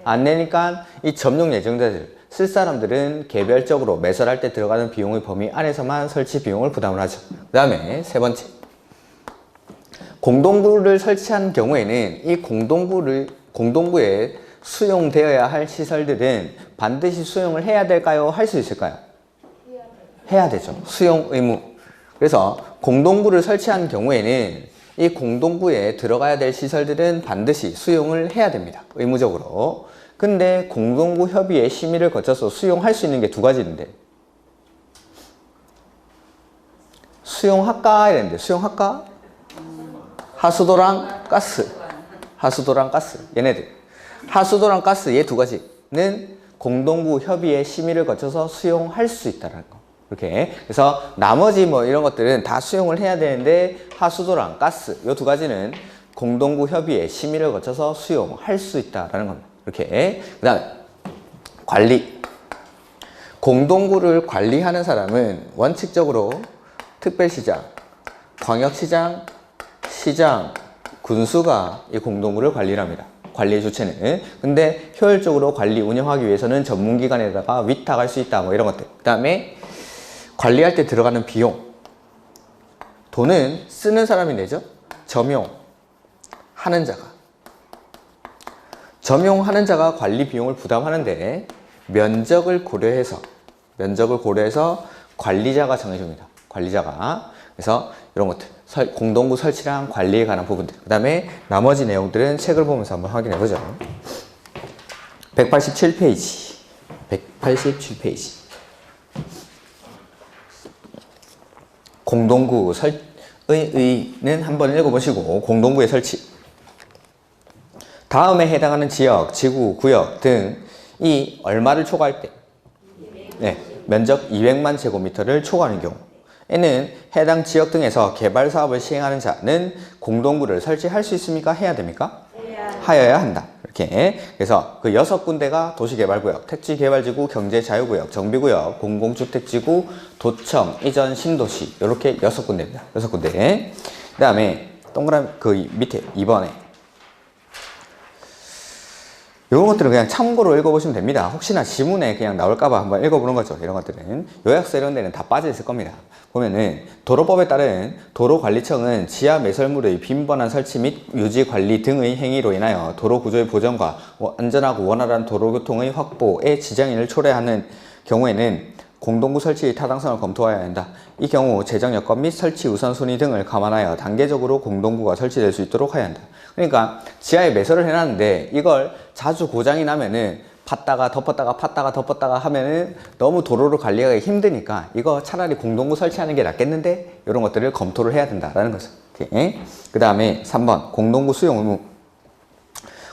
안 내니까 이 점용 예정자들, 쓸 사람들은 개별적으로 매설할 때 들어가는 비용의 범위 안에서만 설치 비용을 부담을 하죠. 그 다음에 세 번째, 공동구를 설치한 경우에는 이 공동구에 수용되어야 할 시설들은 반드시 수용을 해야 될까요? 할 수 있을까요? 해야 되죠. 수용 의무. 그래서 공동구를 설치한 경우에는 이 공동구에 들어가야 될 시설들은 반드시 수용을 해야 됩니다. 의무적으로. 근데 공동구 협의회 심의를 거쳐서 수용할 수 있는 게 두 가지인데, 수용할까 이랬는데, 수용할까? 하수도랑 가스. 하수도랑 가스. 얘네들. 하수도랑 가스 얘 두 가지는 공동구 협의회 심의를 거쳐서 수용할 수 있다는 거. 이렇게. 그래서 나머지 뭐 이런 것들은 다 수용을 해야 되는데, 하수도랑 가스 이 두 가지는 공동구 협의회 심의를 거쳐서 수용할 수 있다라는 겁니다. 이렇게. 그 다음에 관리. 공동구를 관리하는 사람은 원칙적으로 특별시장, 광역시장, 시장, 군수가 이 공동구를 관리를 합니다. 관리의 주체는. 근데 효율적으로 관리 운영하기 위해서는 전문기관에다가 위탁할 수 있다. 뭐 이런 것들. 그 다음에 관리할 때 들어가는 비용. 돈은 쓰는 사람이 내죠. 점용하는 자가. 점용하는 자가 관리 비용을 부담하는데 면적을 고려해서 관리자가 정해줍니다. 관리자가. 그래서 이런 것들, 공동구 설치랑 관리에 관한 부분들, 그 다음에 나머지 내용들은 책을 보면서 한번 확인해 보죠. 187페이지. 공동구 의는 한번 읽어보시고, 공동구의 설치. 다음에 해당하는 지역, 지구, 구역 등이 얼마를 초과할 때, 네, 면적 200만 제곱미터를 초과하는 경우에는 해당 지역 등에서 개발 사업을 시행하는 자는 공동구를 설치할 수 있습니까? 해야 됩니까? 하여야 한다. 이렇게. 그래서 그 6군데가 도시개발구역, 택지개발지구, 경제자유구역, 정비구역, 공공주택지구, 도청, 이전, 신도시, 이렇게 6군데입니다. 6군데. 그 다음에 동그라미 그 밑에 2번에 이런 것들은 그냥 참고로 읽어보시면 됩니다. 혹시나 지문에 그냥 나올까봐 한번 읽어보는 거죠. 이런 것들은. 요약서 이런 데는 다 빠져 있을 겁니다. 보면은 도로법에 따른 도로관리청은 지하 매설물의 빈번한 설치 및 유지 관리 등의 행위로 인하여 도로 구조의 보전과 안전하고 원활한 도로교통의 확보에 지장을 초래하는 경우에는 공동구 설치의 타당성을 검토해야 한다. 이 경우 재정 여건 및 설치 우선순위 등을 감안하여 단계적으로 공동구가 설치될 수 있도록 해야 한다. 그러니까 지하에 매설을 해놨는데 이걸 자주 고장이 나면은 팠다가 덮었다가 팠다가 덮었다가 하면은 너무 도로를 관리하기 힘드니까 이거 차라리 공동구 설치하는 게 낫겠는데, 이런 것들을 검토를 해야 된다라는 거죠. 그 다음에 3번 공동구 수용 의무.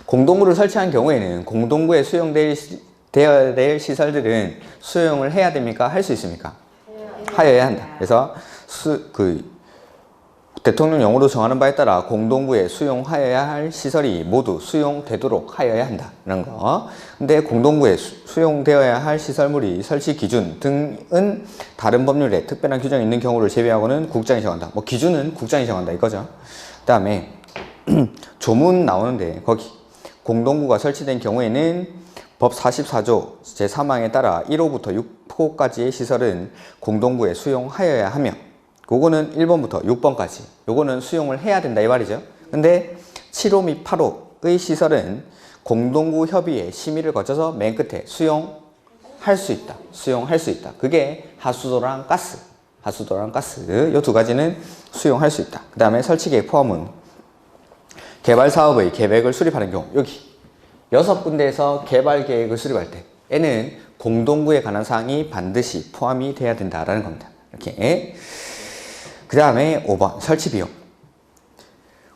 공동구를 설치한 경우에는 공동구에 수용되어야 될 시설들은 수용을 해야 됩니까? 할 수 있습니까? 하여야 한다. 그래서 대통령령으로 정하는 바에 따라 공동구에 수용하여야 할 시설이 모두 수용되도록 하여야 한다는 거. 근데 공동구에 수용되어야 할 시설물이 설치 기준 등은 다른 법률에 특별한 규정이 있는 경우를 제외하고는 국장이 정한다. 뭐 기준은 국장이 정한다 이거죠. 그 다음에 조문 나오는데 거기 공동구가 설치된 경우에는 법 44조 제3항에 따라 1호부터 6호까지의 시설은 공동구에 수용하여야 하며, 그거는 1번부터 6번까지 요거는 수용을 해야 된다 이 말이죠. 근데 7호 및 8호의 시설은 공동구 협의회 심의를 거쳐서 맨 끝에 수용할 수 있다. 수용할 수 있다. 그게 하수도랑 가스 요 두 가지는 수용할 수 있다. 그 다음에 설치계획 포함은 개발 사업의 계획을 수립하는 경우 여기 6군데에서 개발 계획을 수립할 때 에는 공동구에 관한 사항이 반드시 포함이 돼야 된다라는 겁니다. 이렇게. 그 다음에 5번 설치 비용.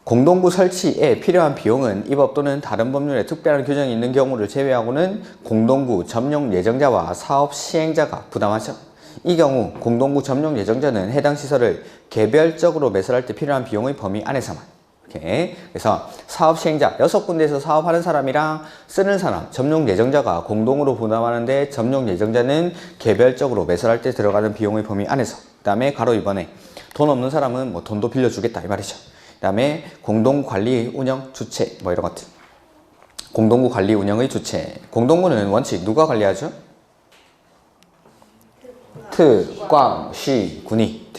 공동구 설치에 필요한 비용은 이 법 또는 다른 법률에 특별한 규정이 있는 경우를 제외하고는 공동구 점용 예정자와 사업 시행자가 부담하죠. 이 경우 공동구 점용 예정자는 해당 시설을 개별적으로 매설할 때 필요한 비용의 범위 안에서만. 이렇게. 그래서 사업 시행자 6군데에서 사업하는 사람이랑 쓰는 사람, 점용 예정자가 공동으로 부담하는데 점용 예정자는 개별적으로 매설할 때 들어가는 비용의 범위 안에서. 그 다음에 가로 2번에 돈 없는 사람은 뭐 돈도 빌려주겠다 이 말이죠. 그 다음에 공동구 관리 운영 주체 뭐 이런 것들. 공동구 관리 운영의 주체. 공동구는 원칙 누가 관리하죠? 특광시군이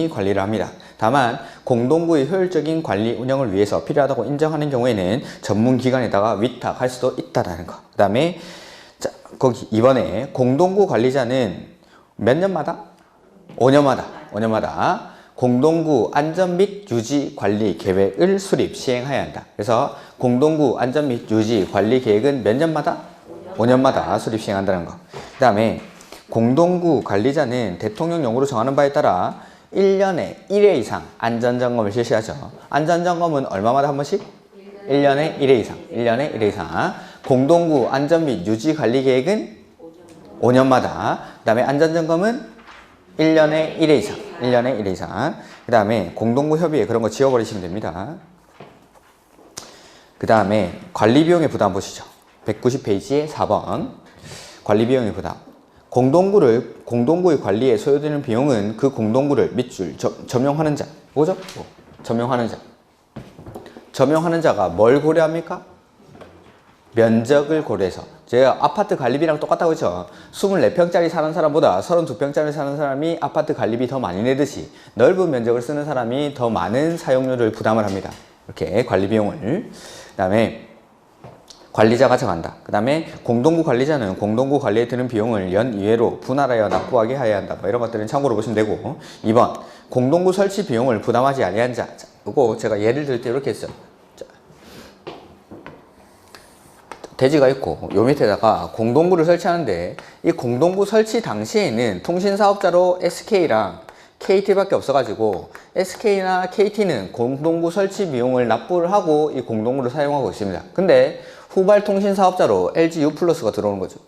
관리를 합니다. 다만 공동구의 효율적인 관리 운영을 위해서 필요하다고 인정하는 경우에는 전문기관에다가 위탁할 수도 있다라는 거. 그 다음에 자, 거기 이번에 공동구 관리자는 몇 년마다? 5년마다 공동구 안전 및 유지 관리 계획을 수립 시행해야 한다. 그래서 공동구 안전 및 유지 관리 계획은 몇 년마다? 5년마다 수립 시행한다는 거. 그 다음에 공동구 관리자는 대통령령으로 정하는 바에 따라 1년에 1회 이상 안전점검을 실시하죠. 안전점검은 얼마마다 한 번씩? 1년에 1회 이상. 1년에 1회 이상. 공동구 안전 및 유지 관리 계획은 5년마다. 그 다음에 안전점검은 1년에 1회 이상. 1년에 1회 이상. 그 다음에 공동구 협의회 그런 거 지워버리시면 됩니다. 그 다음에 관리비용의 부담 보시죠. 190페이지에 4번. 관리비용의 부담. 공동구의 관리에 소요되는 비용은 그 공동구를 밑줄 점용하는 자. 뭐죠? 점용하는 자. 점용하는 자가 뭘 고려합니까? 면적을 고려해서. 제가 아파트 관리비랑 똑같다고 했죠. 24평짜리 사는 사람보다 32평짜리 사는 사람이 아파트 관리비 더 많이 내듯이 넓은 면적을 쓰는 사람이 더 많은 사용료를 부담을 합니다. 이렇게 관리비용을. 그 다음에 관리자가 정한다. 그 다음에 공동구 관리자는 공동구 관리에 드는 비용을 연 2회로 분할하여 납부하게 하여야 한다. 뭐 이런 것들은 참고로 보시면 되고. 2번 공동구 설치 비용을 부담하지 아니한 자. 이거 제가 예를 들 때 이렇게 했어요. 자, 대지가 있고 요 밑에다가 공동구를 설치하는데 이 공동구 설치 당시에는 통신사업자로 SK랑 KT밖에 없어가지고 SK나 KT는 공동구 설치 비용을 납부를 하고 이 공동구를 사용하고 있습니다. 근데 후발 통신 사업자로 LGU플러스가 들어오는 거죠.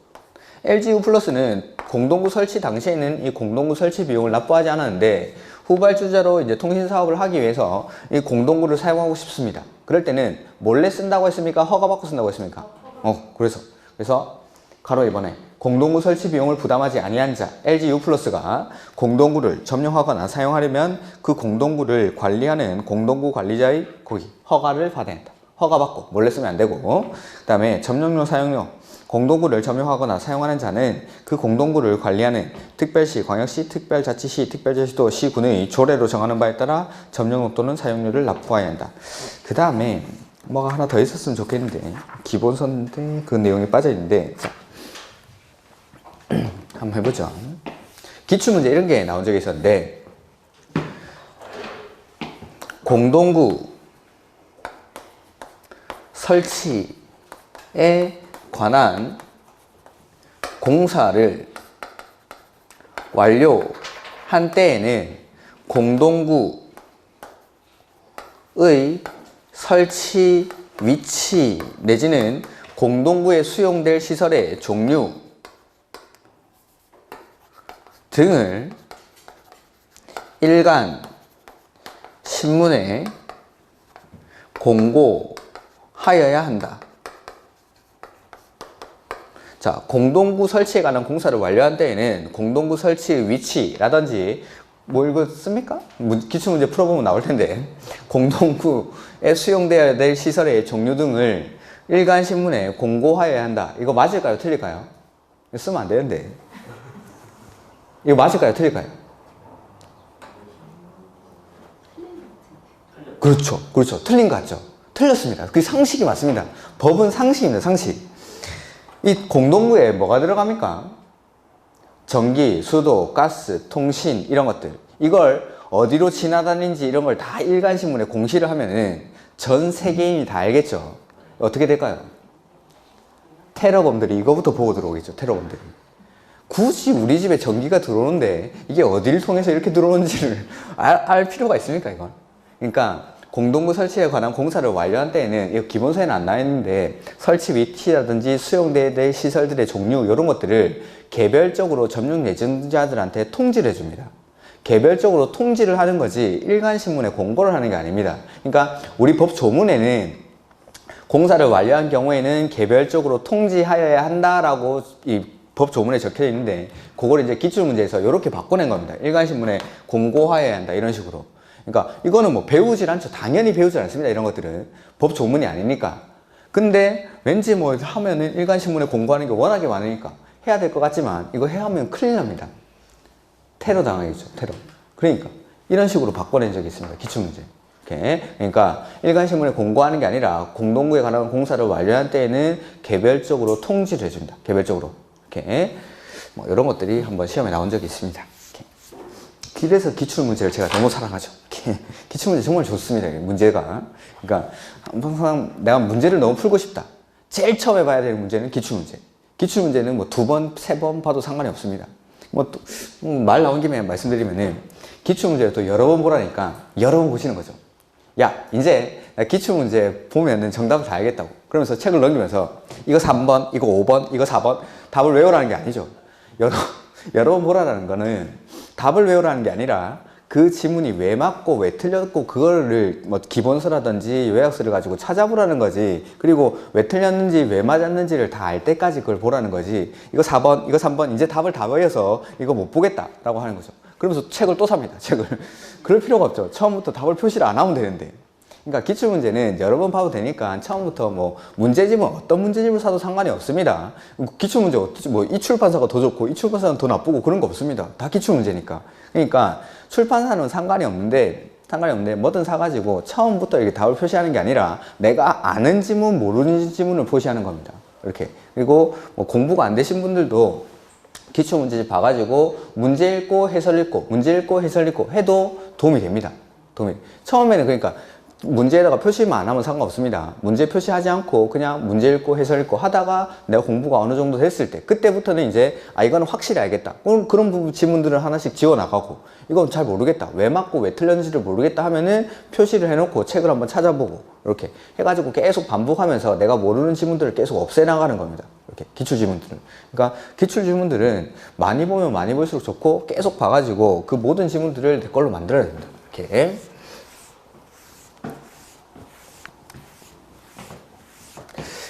LGU플러스는 공동구 설치 당시에는 이 공동구 설치 비용을 납부하지 않았는데 후발주자로 이제 통신 사업을 하기 위해서 이 공동구를 사용하고 싶습니다. 그럴 때는 몰래 쓴다고 했습니까? 허가받고 쓴다고 했습니까? 그래서 가로 2번에 공동구 설치 비용을 부담하지 아니한 자 LGU플러스가 공동구를 점용하거나 사용하려면 그 공동구를 관리하는 공동구 관리자의 거기 허가를 받아야 한다. 허가받고 몰래 쓰면 안 되고. 그 다음에 점용료 사용료. 공동구를 점용하거나 사용하는 자는 그 공동구를 관리하는 특별시, 광역시, 특별자치시, 특별제주도, 시군의 조례로 정하는 바에 따라 점용료 또는 사용료를 납부해야 한다. 그 다음에 뭐가 하나 더 있었으면 좋겠는데 기본서인데 그 내용이 빠져있는데 자, 한번 해보죠. 기출문제 이런 게 나온 적이 있었는데 공동구 설치에 관한 공사를 완료한 때에는 공동구의 설치 위치 내지는 공동구에 수용될 시설의 종류 등을 일간 신문에 공고하여야 한다. 자, 공동구 설치에 관한 공사를 완료한 때에는 공동구 설치의 위치라든지 뭐 이거 씁니까? 기출문제 풀어보면 나올 텐데 공동구에 수용되어야 될 시설의 종류 등을 일간신문에 공고하여야 한다. 이거 맞을까요? 틀릴까요? 이거 쓰면 안 되는데 이거 맞을까요? 틀릴까요? 그렇죠. 틀린 것 같죠? 틀렸습니다. 그 상식이 맞습니다. 법은 상식입니다. 상식. 이 공동구에 뭐가 들어갑니까? 전기, 수도, 가스, 통신 이런 것들. 이걸 어디로 지나다니는지 이런 걸 다 일간신문에 공시를 하면은 전 세계인이 다 알겠죠. 어떻게 될까요? 테러범들이 이거부터 보고 들어오겠죠. 테러범들이. 굳이 우리 집에 전기가 들어오는데 이게 어디를 통해서 이렇게 들어오는지를 알 필요가 있습니까, 이건? 그러니까 공동구 설치에 관한 공사를 완료한 때에는 이 기본서에는 안 나와 있는데 설치 위치라든지 수용돼야 될 시설들의 종류 이런 것들을 개별적으로 점용 예정자들한테 통지를 해줍니다. 개별적으로 통지를 하는 거지 일간신문에 공고를 하는 게 아닙니다. 그러니까 우리 법 조문에는 공사를 완료한 경우에는 개별적으로 통지하여야 한다라고 이 법 조문에 적혀 있는데 그걸 이제 기출문제에서 이렇게 바꿔낸 겁니다. 일간신문에 공고하여야 한다 이런 식으로. 그러니까 이거는 뭐 배우질 않죠. 당연히 배우질 않습니다. 이런 것들은 법 조문이 아니니까. 근데 왠지 뭐 하면은 일간신문에 공고하는 게 워낙에 많으니까 해야 될 것 같지만 이거 해야 하면 큰일 납니다. 테러 당하겠죠. 테러. 그러니까 이런 식으로 바꿔낸 적이 있습니다. 기출문제. 이렇게. 그러니까 일간신문에 공고하는 게 아니라 공동구에 관한 공사를 완료한 때에는 개별적으로 통지를 해줍니다. 개별적으로. 이렇게. 뭐 이런 것들이 한번 시험에 나온 적이 있습니다. 이렇게. 그래서 기출문제를 제가 너무 사랑하죠. 이렇게. 기출문제 정말 좋습니다. 문제가. 그러니까 항상 내가 문제를 너무 풀고 싶다. 제일 처음에 봐야 될 문제는 기출문제. 기출문제는 뭐 2번, 3번 봐도 상관이 없습니다. 뭐 또 말 나온 김에 말씀드리면은 기출문제를 또 여러 번 보라니까 여러 번 보시는 거죠. 야, 이제 기출문제 보면은 정답을 다 알겠다고. 그러면서 책을 넘기면서 이거 3번, 이거 5번, 이거 4번 답을 외우라는 게 아니죠. 여러 번 보라는 거는 답을 외우라는 게 아니라 그 지문이 왜 맞고 왜 틀렸고 그거를 뭐 기본서라든지 요약서를 가지고 찾아보라는 거지. 그리고 왜 틀렸는지 왜 맞았는지를 다 알 때까지 그걸 보라는 거지. 이거 4번, 이거 3번 이제 답을 다 외워서 이거 못 보겠다라고 하는 거죠. 그러면서 책을 또 삽니다. 책을. 그럴 필요가 없죠. 처음부터 답을 표시를 안 하면 되는데. 그러니까 기출문제는 여러 번 봐도 되니까 처음부터 뭐 문제집은 어떤 문제집을 사도 상관이 없습니다. 기출문제 뭐 이 출판사가 더 좋고 이 출판사는 더 나쁘고 그런 거 없습니다. 다 기출문제니까. 그러니까 출판사는 상관이 없는데 뭐든 사가지고 처음부터 이렇게 답을 표시하는 게 아니라 내가 아는 지문 모르는 지문을 표시하는 겁니다. 이렇게. 그리고 뭐 공부가 안 되신 분들도 기출문제집 봐가지고 문제 읽고 해설 읽고 문제 읽고 해설 읽고 해도 도움이 됩니다. 처음에는 그러니까 문제에다가 표시만 안 하면 상관없습니다. 문제 표시하지 않고 그냥 문제 읽고 해설 읽고 하다가 내가 공부가 어느 정도 됐을 때 그때부터는 이제 이거는 확실히 알겠다. 그런 부분 지문들을 하나씩 지워 나가고 이건 잘 모르겠다. 왜 맞고 왜 틀렸는지를 모르겠다 하면은 표시를 해놓고 책을 한번 찾아보고 이렇게 해가지고 계속 반복하면서 내가 모르는 지문들을 계속 없애 나가는 겁니다. 이렇게 기출 지문들은. 그러니까 기출 지문들은 많이 보면 많이 볼수록 좋고 계속 봐가지고 그 모든 지문들을 내 걸로 만들어야 됩니다. 이렇게.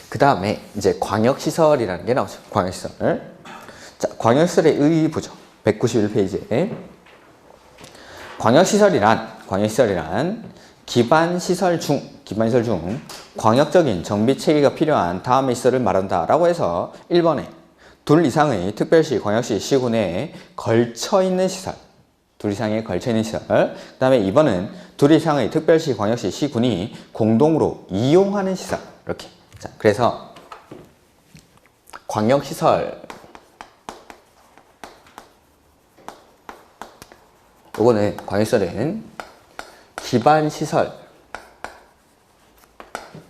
그 다음에 이제 광역시설이라는 게 나오죠. 광역시설. 자, 광역시설의 의의부죠. 191페이지에. 광역시설이란 기반시설 중 광역적인 정비 체계가 필요한 다음의 시설을 말한다 라고 해서 1번에 둘 이상의 특별시, 광역시, 시군 내에 걸쳐있는 시설. 둘 이상의 걸쳐있는 시설. 그 다음에 2번은 둘 이상의 특별시, 광역시, 시군이 공동으로 이용하는 시설. 이렇게. 자, 그래서 광역시설 요거는 광역시설은 기반시설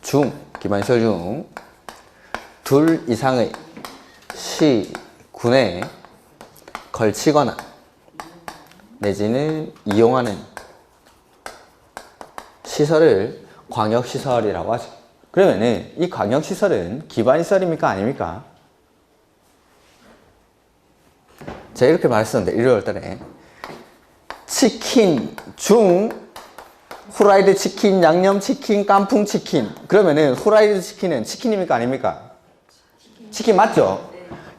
중 둘 이상의 시군에 걸치거나 내지는 이용하는 시설을 광역시설이라고 하죠. 그러면은 이 광역시설은 기반시설입니까? 아닙니까? 제가 이렇게 말했었는데 일요일 달에 치킨 중 후라이드 치킨, 양념 치킨, 깐풍 치킨. 그러면은 후라이드 치킨은 치킨입니까? 아닙니까? 치킨 맞죠?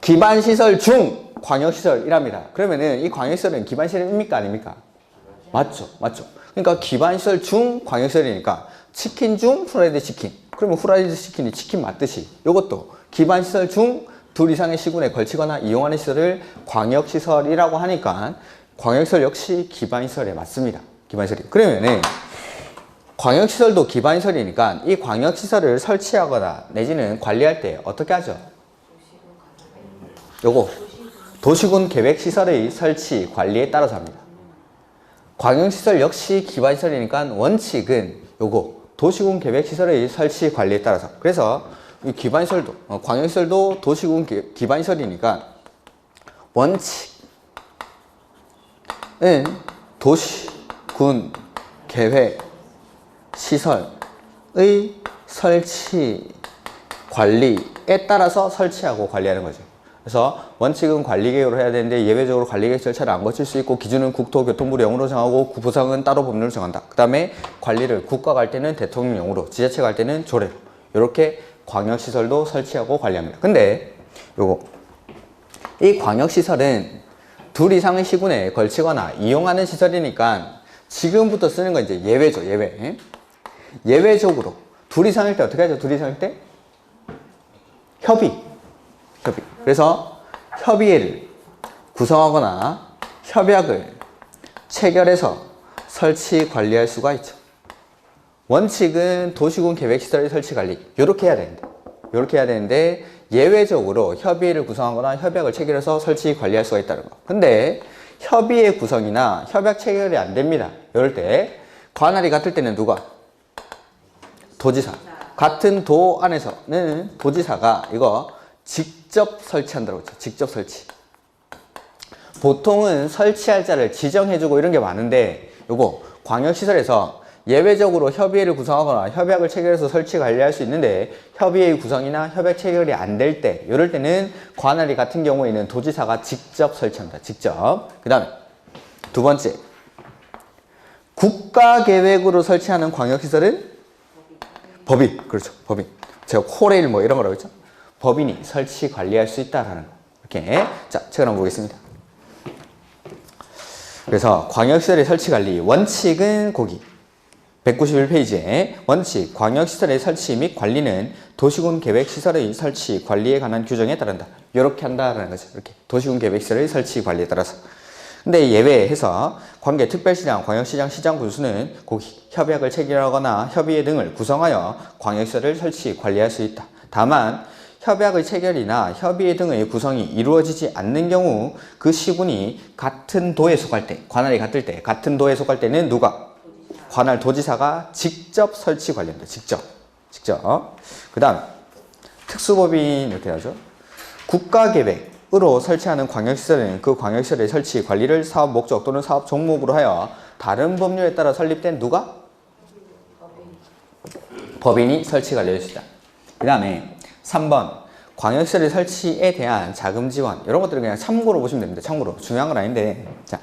기반시설 중 광역시설이랍니다. 그러면은 이 광역시설은 기반시설입니까? 아닙니까? 맞죠? 그러니까 기반시설 중 광역시설이니까 치킨 중 후라이드 치킨. 그러면 후라이드 치킨이 치킨 맞듯이 이것도 기반시설 중 둘 이상의 시군에 걸치거나 이용하는 시설을 광역시설이라고 하니까 광역시설 역시 기반시설에 맞습니다. 기반시설이. 그러면은 광역시설도 기반시설이니까 이 광역시설을 설치하거나 내지는 관리할 때 어떻게 하죠? 요거 도시군 계획시설의 설치, 관리에 따라서 합니다. 광역시설 역시 기반시설이니까 원칙은 요거 도시군 계획시설의 설치 관리에 따라서. 그래서 이 기반시설도 광역시설도 도시군 기반시설이니까 원칙은 도시군 계획 시설의 설치 관리에 따라서 설치하고 관리하는 거죠. 그래서 원칙은 관리계획으로 해야 되는데 예외적으로 관리계획 절차를 안 거칠 수 있고 기준은 국토교통부령으로 정하고 보상은 따로 법률로 정한다. 그 다음에 관리를 국가가 할 때는 대통령령으로, 지자체가 할 때는 조례로 이렇게 광역시설도 설치하고 관리합니다. 근데 요거 이 광역시설은 둘 이상의 시군에 걸치거나 이용하는 시설이니까 지금부터 쓰는 건 이제 예외죠. 예외. 예외적으로 둘 이상일 때 어떻게 하죠? 둘 이상일 때 협의. 그래서 협의회를 구성하거나 협약을 체결해서 설치 관리할 수가 있죠. 원칙은 도시군 계획시설의 설치 관리 이렇게 해야 되는데 예외적으로 협의회를 구성하거나 협약을 체결해서 설치 관리할 수가 있다는 거. 근데 협의회 구성이나 협약 체결이 안 됩니다. 이럴 때 관할이 같을 때는 누가? 도지사. 같은 도 안에서는 도지사가 이거 직접 설치한다고 했죠. 직접 설치. 보통은 설치할 자를 지정해주고 이런 게 많은데 요거 광역시설에서 예외적으로 협의회를 구성하거나 협약을 체결해서 설치 관리할 수 있는데 협의회 구성이나 협약 체결이 안 될 때 이럴 때는 관할이 같은 경우에는 도지사가 직접 설치합니다. 직접. 그 다음에 두 번째 국가계획으로 설치하는 광역시설은 법인. 그렇죠. 법인. 제가 코레일 뭐 이런 거라고 했죠. 법인이 설치 관리할 수 있다라는 거. 이렇게. 자, 책을 한번 보겠습니다. 그래서 광역시설의 설치 관리 원칙은 거기 191페이지에 원칙 광역시설의 설치 및 관리는 도시군 계획시설의 설치 관리에 관한 규정에 따른다. 이렇게 한다라는 거죠. 이렇게 도시군 계획시설의 설치 관리에 따라서. 근데 예외해서 관계 특별시장, 광역시장, 시장 군수는 거기 협약을 체결하거나 협의회 등을 구성하여 광역시설을 설치 관리할 수 있다. 다만 협약의 체결이나 협의회 등의 구성이 이루어지지 않는 경우 그 시군이 같은 도에 속할 때, 관할이 같을 때, 같은 도에 속할 때는 누가? 관할 도지사가 직접 설치 관리한다. 직접. 그 다음 특수법인 이렇게 하죠. 국가계획으로 설치하는 광역시설은 그 광역시설의 설치 관리를 사업 목적 또는 사업 종목으로 하여 다른 법률에 따라 설립된 누가? 법인이 설치 관리할 수 있다. 그 다음에 3번 광역시설의 설치에 대한 자금 지원 이런 것들은 그냥 참고로 보시면 됩니다. 참고로 중요한 건 아닌데 자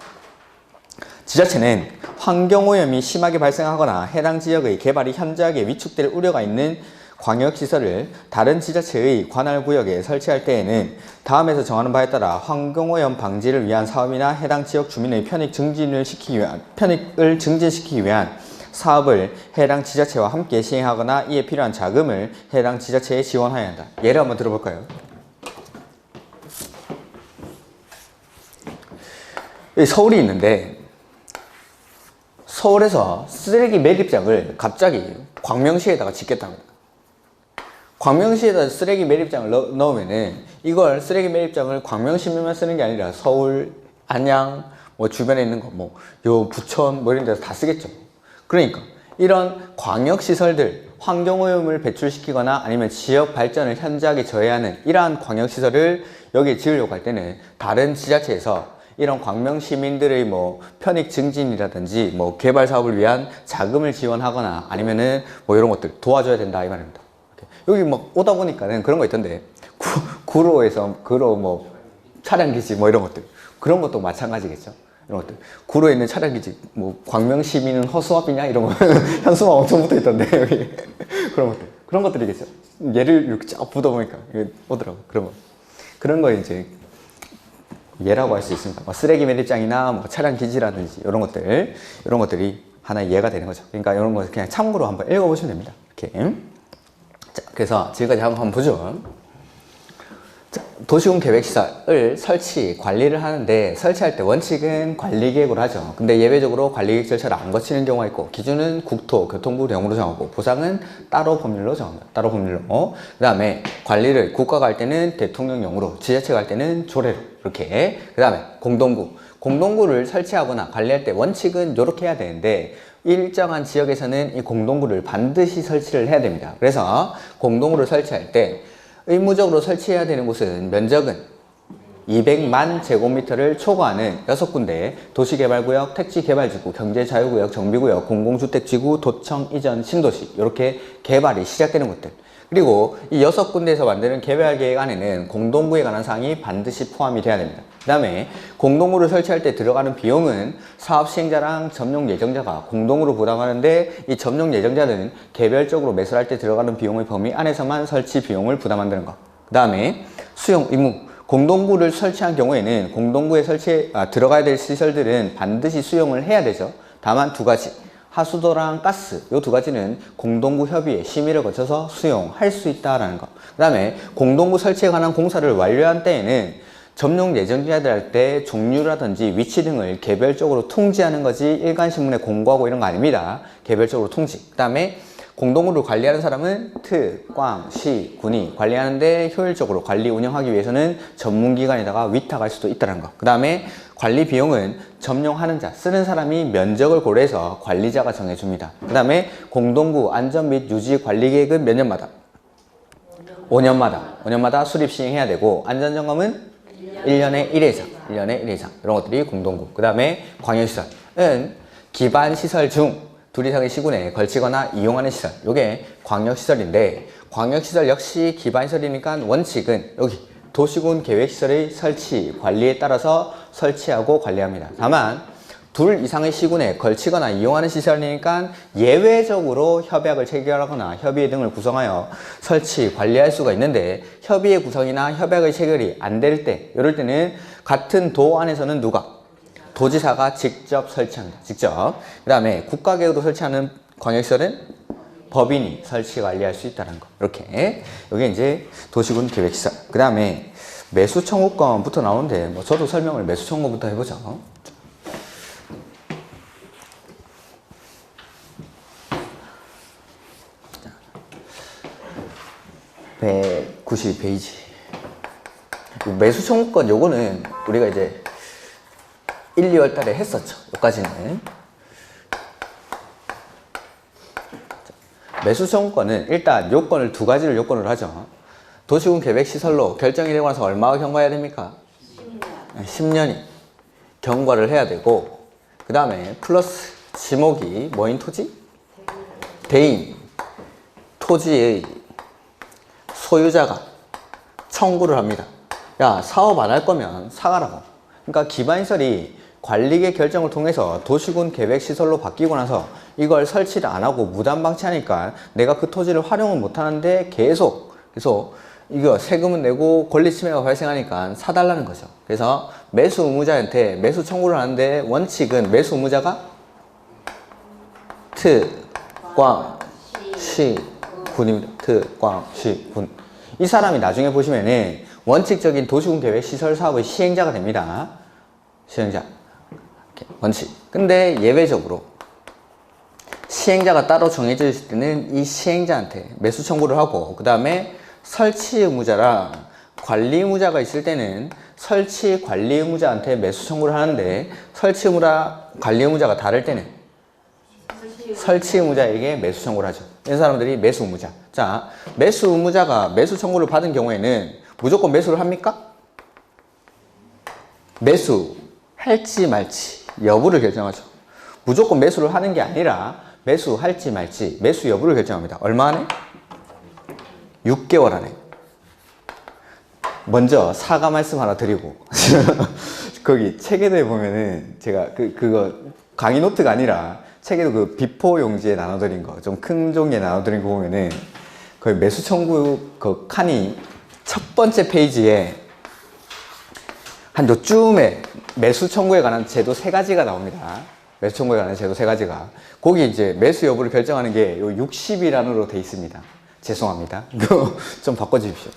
지자체는 환경오염이 심하게 발생하거나 해당 지역의 개발이 현저하게 위축될 우려가 있는 광역시설을 다른 지자체의 관할구역에 설치할 때에는 다음에서 정하는 바에 따라 환경오염 방지를 위한 사업이나 해당 지역 주민의 편익을 증진시키기 위한 사업을 해당 지자체와 함께 시행하거나 이에 필요한 자금을 해당 지자체에 지원해야 한다. 예를 한번 들어볼까요? 여기 서울이 있는데 서울에서 쓰레기 매립장을 갑자기 광명시에다가 짓겠답니다. 광명시에다 쓰레기 매립장을 넣으면은 이걸 쓰레기 매립장을 광명시민만 쓰는 게 아니라 서울, 안양, 뭐 주변에 있는 거, 뭐 요 부천 뭐 이런 데서 다 쓰겠죠. 그러니까 이런 광역시설들 환경오염을 배출시키거나 아니면 지역 발전을 현저하게 저해하는 이러한 광역시설을 여기에 지으려고 할 때는 다른 지자체에서 이런 광명 시민들의 뭐 편익 증진이라든지 뭐 개발 사업을 위한 자금을 지원하거나 아니면은 뭐 이런 것들 도와줘야 된다 이 말입니다. 여기 막 오다 보니까는 그런 거 있던데 구로에서 구로 뭐 차량기지 뭐 이런 것들 그런 것도 마찬가지겠죠. 이런 것들 구로에 있는 차량기지 뭐 광명 시민은 허수아비냐 이런 거 현수막 엄청 붙어 있던데 여기 그런 것들이겠죠. 얘를 이렇게 쫙 붙어 보니까 오더라고 그런 거 이제 예라고 할 수 있습니다. 뭐 쓰레기 매립장이나 뭐 차량 기지라든지 이런 것들이 하나의 예가 되는 거죠. 그러니까 이런 거 그냥 참고로 한번 읽어보시면 됩니다. 이렇게. 자, 그래서 지금까지 한번 보죠. 자, 도시군 계획시설을 설치, 관리를 하는데 설치할 때 원칙은 관리계획으로 하죠. 근데 예외적으로 관리계획 절차를 안 거치는 경우가 있고 기준은 국토교통부령으로 정하고 보상은 따로 법률로 정합니다. 따로 법률로. 그 다음에 관리를 국가가 할 때는 대통령령으로, 지자체가 할 때는 조례로 이렇게. 그 다음에 공동구를 설치하거나 관리할 때 원칙은 이렇게 해야 되는데 일정한 지역에서는 이 공동구를 반드시 설치를 해야 됩니다. 그래서 공동구를 설치할 때 의무적으로 설치해야 되는 곳은 면적은 200만 제곱미터를 초과하는 6군데 도시개발구역, 택지개발지구, 경제자유구역, 정비구역, 공공주택지구, 도청, 이전, 신도시 이렇게 개발이 시작되는 곳들. 그리고 이 6군데에서 만드는 개발계획 안에는 공동구에 관한 사항이 반드시 포함이 돼야 됩니다. 그 다음에 공동구를 설치할 때 들어가는 비용은 사업 시행자랑 점용 예정자가 공동으로 부담하는데 이 점용 예정자는 개별적으로 매수할 때 들어가는 비용의 범위 안에서만 설치 비용을 부담한다는 것. 그 다음에 수용 의무. 공동구를 설치한 경우에는 공동구에 들어가야 될 시설들은 반드시 수용을 해야 되죠. 다만 두 가지. 하수도랑 가스 이 두 가지는 공동구 협의회 심의를 거쳐서 수용할 수 있다라는 것. 그 다음에 공동구 설치에 관한 공사를 완료한 때에는 점용 예정자들한테 종류라든지 위치 등을 개별적으로 통지하는 거지 일간신문에 공고하고 이런 거 아닙니다. 개별적으로 통지. 그 다음에 공동구를 관리하는 사람은 트, 꽝, 시, 군이 관리하는데 효율적으로 관리 운영하기 위해서는 전문기관에다가 위탁할 수도 있다는 것. 그 다음에 관리 비용은 점용하는 자, 쓰는 사람이 면적을 고려해서 관리자가 정해줍니다. 그 다음에 공동구 안전 및 유지 관리 계획은 몇 년마다? 5년마다 수립 시행해야 되고 안전점검은 1년에 1회 이상, 1년에 1회 이상 이런 것들이 공동구. 그 다음에 광역시설은 기반시설 중 둘 이상의 시군에 걸치거나 이용하는 시설, 요게 광역시설인데 광역시설 역시 기반시설이니까 원칙은 여기 도시군 계획시설의 설치, 관리에 따라서 설치하고 관리합니다. 다만 둘 이상의 시군에 걸치거나 이용하는 시설이니까 예외적으로 협약을 체결하거나 협의회 등을 구성하여 설치, 관리할 수가 있는데 협의회 구성이나 협약의 체결이 안 될 때, 이럴 때는 같은 도 안에서는 누가? 도지사가 직접 설치합니다. 직접. 그 다음에 국가계획으로 설치하는 광역시설은 법인이 설치 관리할 수 있다는 거. 이렇게. 여기 이제 도시군 계획시설. 그 다음에 매수 청구권부터 나오는데, 뭐 저도 설명을 매수 청구부터 해보죠. 192페이지. 매수 청구권 요거는 우리가 이제 1, 2월 달에 했었죠. 여기까지는. 매수 청구권은 일단 요건을 두 가지를 요건을 하죠. 도시군 계획시설로 결정이 되고 나서 얼마가 경과해야 됩니까? 10년이 경과를 해야 되고, 그 다음에 플러스 지목이 뭐인 토지? 대인, 토지의 소유자가 청구를 합니다. 야, 사업 안 할 거면 사가라고. 그러니까 기반시설이 관리계 결정을 통해서 도시군 계획시설로 바뀌고 나서 이걸 설치를 안 하고 무단방치하니까 내가 그 토지를 활용을 못 하는데 계속 이거 세금은 내고 권리침해가 발생하니까 사달라는 거죠. 그래서 매수 의무자한테 매수 청구를 하는데 원칙은 매수 의무자가 트, 꽝, 시, 군입니다. 트, 꽝, 시, 군. 이 사람이 나중에 보시면은 원칙적인 도시군 계획 시설 사업의 시행자가 됩니다. 시행자. 원칙. 근데 예외적으로 시행자가 따로 정해져 있을 때는 이 시행자한테 매수 청구를 하고, 그 다음에 설치 의무자랑 관리 의무자가 있을 때는 설치 관리 의무자한테 매수 청구를 하는데, 설치 의무자, 관리 의무자가 다를 때는 설치 의무자에게 매수 청구를 하죠. 이런 사람들이 매수 의무자. 자, 매수 의무자가 매수 청구를 받은 경우에는 무조건 매수를 합니까? 매수 할지 말지 여부를 결정하죠. 무조건 매수를 하는 게 아니라 매수할지 말지 매수 여부를 결정합니다. 얼마 안에? 6개월 안에. 먼저 사과 말씀 하나 드리고 거기 책에도 보면은 제가 그거 강의 노트가 아니라 책에도 그 비포 용지에 나눠드린 거, 좀 큰 종이에 나눠드린 거 보면은 거의 매수 청구 그 칸이 첫 번째 페이지에 한 요쯤에 매수 청구에 관한 제도 3가지가 나옵니다. 매수 청구에 관한 제도 3가지가. 거기 이제 매수 여부를 결정하는 게 요 60일안으로 돼 있습니다. 죄송합니다. 이거 좀 바꿔주십시오.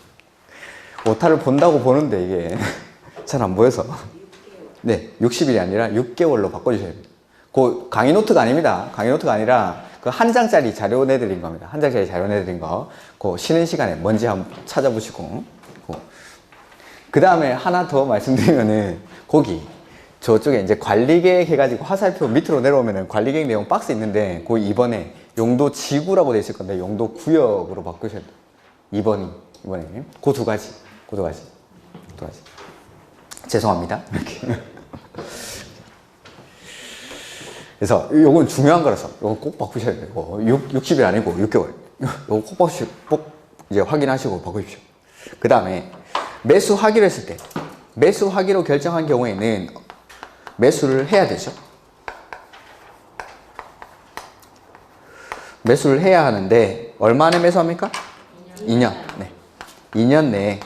오타를 본다고 보는데 이게 잘 안 보여서. 네, 60일이 아니라 6개월로 바꿔주셔야 됩니다. 그 강의 노트가 아닙니다. 강의 노트가 아니라 그 한 장짜리 자료 내드린 겁니다. 한 장짜리 자료 내드린 거. 그 쉬는 시간에 뭔지 한번 찾아보시고. 그 다음에 하나 더 말씀드리면은 거기 저쪽에 이제 관리계획 해가지고 화살표 밑으로 내려오면은 관리계획 내용 박스 있는데 그 2번에 용도 지구라고 돼 있을 건데 용도 구역으로 바꾸셔야 돼요. 2번이 이번에 그 두 가지. 죄송합니다. 이렇게. 그래서 요건 중요한 거라서 요거 꼭 바꾸셔야 돼요. 60일 아니고 6개월. 요거 꼭 이제 확인하시고 바꾸십시오. 그 다음에 매수하기로 했을 때 매수하기로 결정한 경우에는 매수를 해야 되죠. 매수를 해야 하는데 얼마 안에 매수합니까? 2년. 네. 2년 내에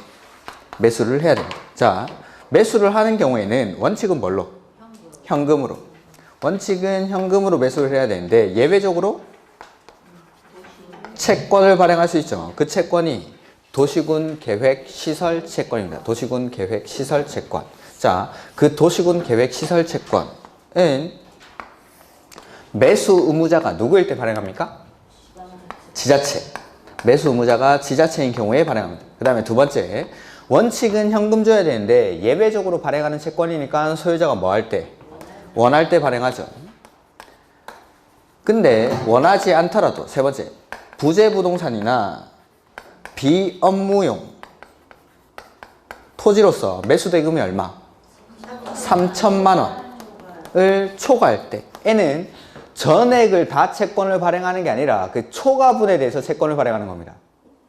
매수를 해야 됩니다. 자, 매수를 하는 경우에는 원칙은 뭘로? 현금으로. 원칙은 현금으로 매수를 해야 되는데 예외적으로 채권을 발행할 수 있죠. 그 채권이 도시군 계획 시설 채권입니다. 도시군 계획 시설 채권. 자, 그 도시군 계획 시설 채권은 매수 의무자가 누구일 때 발행합니까? 지자체. 매수 의무자가 지자체인 경우에 발행합니다. 그 다음에 두 번째, 원칙은 현금 줘야 되는데 예외적으로 발행하는 채권이니까 소유자가 뭐 할 때? 원할 때 발행하죠. 근데 원하지 않더라도 세 번째, 부재부동산이나 비업무용 토지로서 매수대금이 얼마? 3천만 원을 초과할 때 N은 전액을 다 채권을 발행하는 게 아니라 그 초과분에 대해서 채권을 발행하는 겁니다.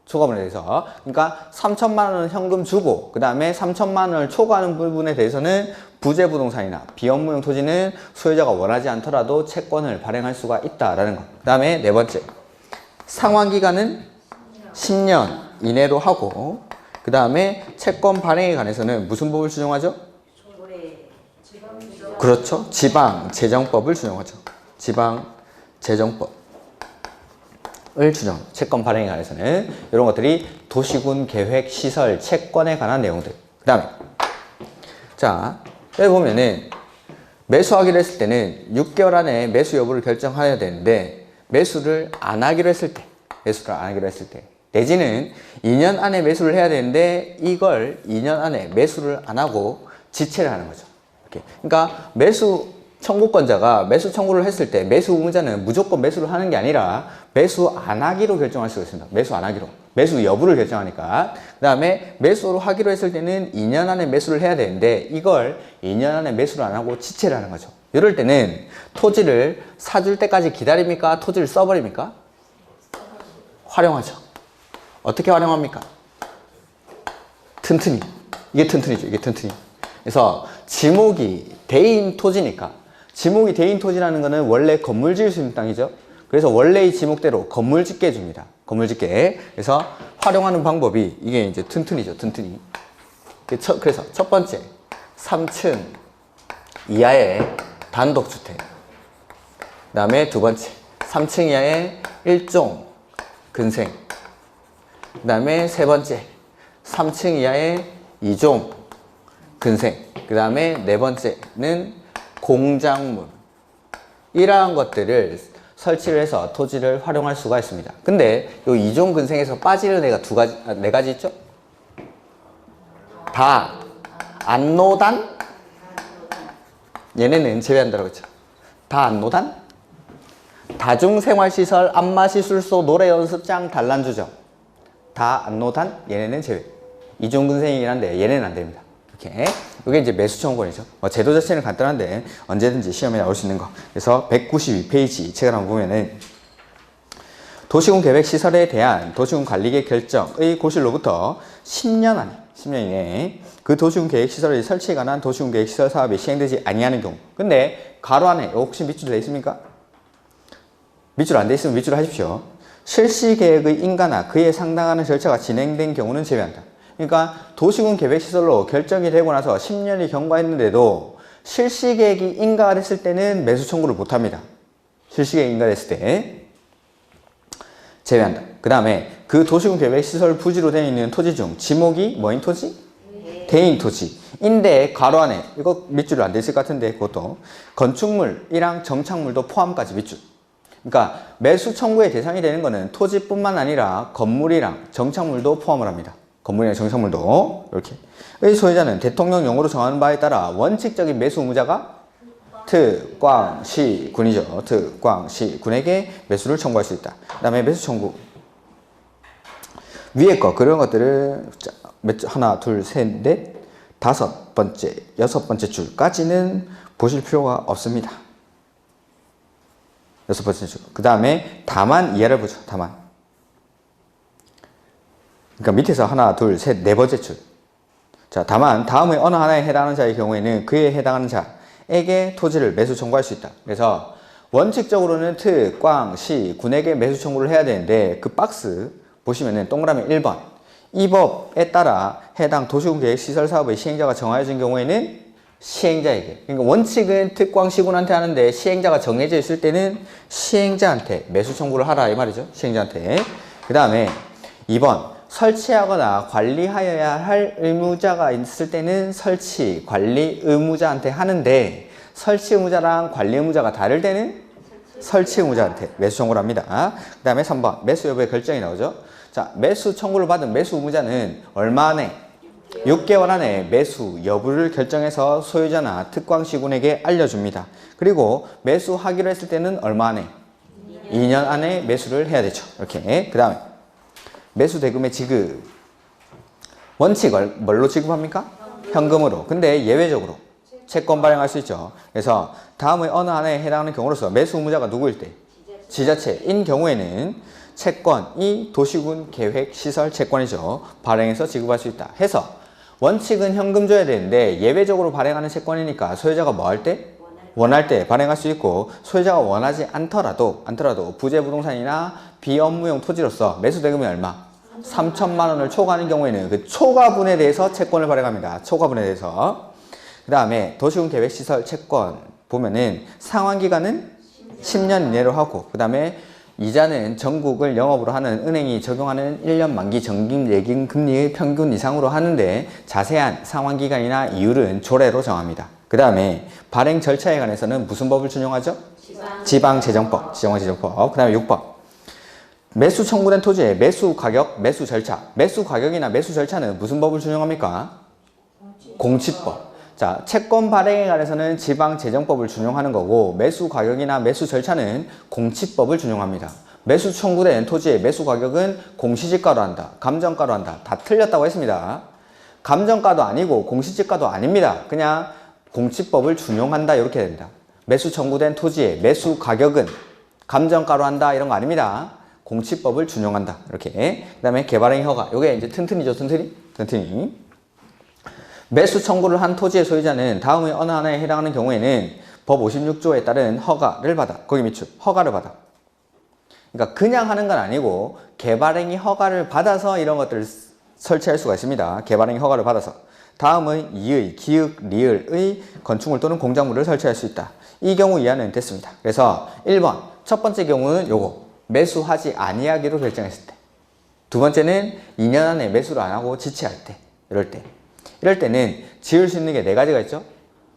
초과분에 대해서. 그러니까 3천만 원은 현금 주고 그 다음에 3천만 원을 초과하는 부분에 대해서는 부재부동산이나 비업무용 토지는 소유자가 원하지 않더라도 채권을 발행할 수가 있다라는 것. 그 다음에 네 번째, 상환기간은 10년 이내로 하고 그 다음에 채권 발행에 관해서는 무슨 법을 준용하죠? 그렇죠. 지방재정법을 준용하죠. 지방재정법을 준용. 채권 발행에 관해서는 이런 것들이 도시군 계획 시설 채권에 관한 내용들. 그 다음에 자, 여기 보면은 매수하기로 했을 때는 6개월 안에 매수 여부를 결정해야 되는데 매수를 안 하기로 했을 때 내지는 2년 안에 매수를 해야 되는데 이걸 2년 안에 매수를 안 하고 지체를 하는 거죠. 이렇게. 그러니까 매수 청구권자가 매수 청구를 했을 때 매수 의무자는 무조건 매수를 하는 게 아니라 매수 안 하기로 결정할 수가 있습니다. 매수 안 하기로. 매수 여부를 결정하니까. 그 다음에 매수로 하기로 했을 때는 2년 안에 매수를 해야 되는데 이걸 2년 안에 매수를 안 하고 지체를 하는 거죠. 이럴 때는 토지를 사줄 때까지 기다립니까? 토지를 써버립니까? 활용하죠. 어떻게 활용합니까? 튼튼히. 이게 튼튼이죠. 이게 튼튼히. 그래서 지목이 대인 토지니까 지목이 대인 토지라는 거는 원래 건물 지을 수 있는 땅이죠. 그래서 원래의 지목대로 건물 짓게 해줍니다. 건물 짓게. 그래서 활용하는 방법이 이게 이제 튼튼이죠. 튼튼히. 그래서 첫 번째 3층 이하의 단독주택. 그 다음에 두 번째 3층 이하의 1종 근생. 그 다음에 세 번째 3층 이하의 2종 근생. 그 다음에 네 번째는 공작물. 이러한 것들을 설치를 해서 토지를 활용할 수가 있습니다. 근데 이 2종 근생에서 빠지는 애가 네 가지 있죠? 다 안노단? 얘네는 제외한다고 했죠. 다 안노단? 다중생활시설, 안마시술소, 노래연습장, 단란주점. 다 안노단? 얘네는 제외. 2종 근생이긴 한데 얘네는 안 됩니다. 이렇게. 이게 이제 매수 청구권이죠. 제도 자체는 간단한데 언제든지 시험에 나올 수 있는 거. 그래서 192페이지 책을 한번 보면은 도시군 계획 시설에 대한 도시군 관리계 결정의 고실로부터 10년 이내에 그 도시군 계획 시설의 설치에 관한 도시군 계획 시설 사업이 시행되지 아니하는 경우. 근데 가로 안에 혹시 밑줄 돼 있습니까? 밑줄 안 돼 있으면 밑줄 하십시오. 실시 계획의 인가나 그에 상당하는 절차가 진행된 경우는 제외한다. 그러니까 도시군 계획시설로 결정이 되고 나서 10년이 경과했는데도 실시계획이 인가가 됐을 때는 매수 청구를 못합니다. 실시계획이 인가됐을 때 제외한다. 그 다음에 그 도시군 계획시설 부지로 되어 있는 토지 중 지목이 뭐인 토지? 대인 토지인데 가로 안에 이거 밑줄이 안 돼 있을 것 같은데 그것도 건축물이랑 정착물도 포함까지 밑줄. 그러니까 매수 청구의 대상이 되는 것은 토지뿐만 아니라 건물이랑 정착물도 포함을 합니다. 건물이나 정착물도 이렇게. 의 소유자는 대통령령으로 정하는 바에 따라 원칙적인 매수 의무자가 특광시군이죠. 특광시군에게 매수를 청구할 수 있다. 그 다음에 매수 청구. 위에 거 그런 것들을 하나, 둘, 셋, 넷, 다섯 번째, 여섯 번째 줄까지는 보실 필요가 없습니다. 여섯 번째 줄. 그 다음에 다만 이하를 보죠. 다만. 그러니까 밑에서 하나, 둘, 셋, 네 번째 줄. 자, 다만 다음의 어느 하나에 해당하는 자의 경우에는 그에 해당하는 자에게 토지를 매수 청구할 수 있다. 그래서 원칙적으로는 특광시군에게 매수 청구를 해야 되는데 그 박스 보시면은 동그라미 1번 이 법에 따라 해당 도시군계획시설사업의 시행자가 정하여진 경우에는 시행자에게, 그러니까 원칙은 특광시군한테 하는데 시행자가 정해져 있을 때는 시행자한테 매수 청구를 하라 이 말이죠. 시행자한테. 그 다음에 2번 설치하거나 관리하여야 할 의무자가 있을 때는 설치, 관리 의무자한테 하는데 설치 의무자랑 관리 의무자가 다를 때는 설치 의무자한테 매수 청구를 합니다. 그 다음에 3번 매수 여부의 결정이 나오죠. 자, 매수 청구를 받은 매수 의무자는 얼마 안에? 6개월 안에 매수 여부를 결정해서 소유자나 특광시군에게 알려줍니다. 그리고 매수하기로 했을 때는 얼마 안에? 2년 안에 매수를 해야 되죠. 이렇게. 그 다음에 매수 대금의 지급. 원칙을 뭘로 지급합니까? 현금으로. 근데 예외적으로 채권 발행할 수 있죠. 그래서 다음의 어느 하나에 해당하는 경우로서 매수 의무자가 누구일 때? 지자체인 경우에는 채권이 도시군 계획 시설 채권이죠. 발행해서 지급할 수 있다. 해서 원칙은 현금 줘야 되는데 예외적으로 발행하는 채권이니까 소유자가 뭐 할 때? 원할 때 발행할 수 있고 소유자가 원하지 않더라도 부재 부동산이나 비업무용 토지로서 매수 대금이 얼마? 3천만 원을 초과하는 경우에는 그 초과분에 대해서 채권을 발행합니다. 초과분에 대해서. 그 다음에 도시군 계획 시설 채권 보면은 상환기간은 10년 이내로 하고 그 다음에 이자는 전국을 영업으로 하는 은행이 적용하는 1년 만기 정기 예금 금리의 평균 이상으로 하는데 자세한 상환기간이나 이율은 조례로 정합니다. 그 다음에 발행 절차에 관해서는 무슨 법을 준용하죠? 지방재정법. 그 다음에 6번 매수 청구된 토지의 매수 가격, 매수 절차. 매수 가격이나 매수 절차는 무슨 법을 준용합니까? 공치법. 자, 채권 발행에 관해서는 지방재정법을 준용하는 거고 매수 가격이나 매수 절차는 공치법을 준용합니다. 매수 청구된 토지의 매수 가격은 공시지가로 한다, 감정가로 한다. 다 틀렸다고 했습니다. 감정가도 아니고 공시지가도 아닙니다. 그냥 공치법을 준용한다 이렇게 됩니다. 매수 청구된 토지의 매수 가격은 감정가로 한다 이런 거 아닙니다. 공치법을 준용한다 이렇게. 그 다음에 개발행위 허가. 요게 이제 튼튼이죠. 튼튼이. 매수 청구를 한 토지의 소유자는 다음의 어느 하나에 해당하는 경우에는 법 56조에 따른 허가를 받아. 거기 밑줄. 허가를 받아. 그러니까 그냥 하는 건 아니고 개발행위 허가를 받아서 이런 것들을 설치할 수가 있습니다. 개발행위 허가를 받아서. 다음의 이의, 기역, 리을의 건축물 또는 공작물을 설치할 수 있다. 이 경우 이하는 됐습니다. 그래서 1번 첫 번째 경우는 요거. 매수하지 아니하기로 결정했을 때. 두 번째는 2년 안에 매수를 안 하고 지체할 때. 이럴 때는 지을 수 있는 게 네 가지가 있죠.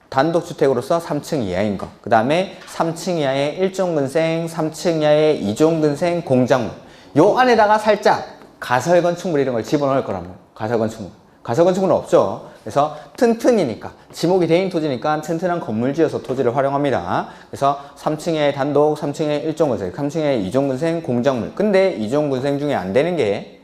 단독주택으로서 3층 이하인 거. 그 다음에 3층 이하의 1종근생, 3층 이하의 2종근생 공작물. 요 안에다가 살짝 가설건축물 이런 걸 집어넣을 거란 말이에요. 가설건축물은 없죠. 그래서 튼튼이니까 지목이 대인 토지니까 튼튼한 건물 지어서 토지를 활용합니다. 그래서 3층에 단독, 3층에 1종근생, 3층에 2종근생 공작물. 근데 2종근생 중에 안 되는 게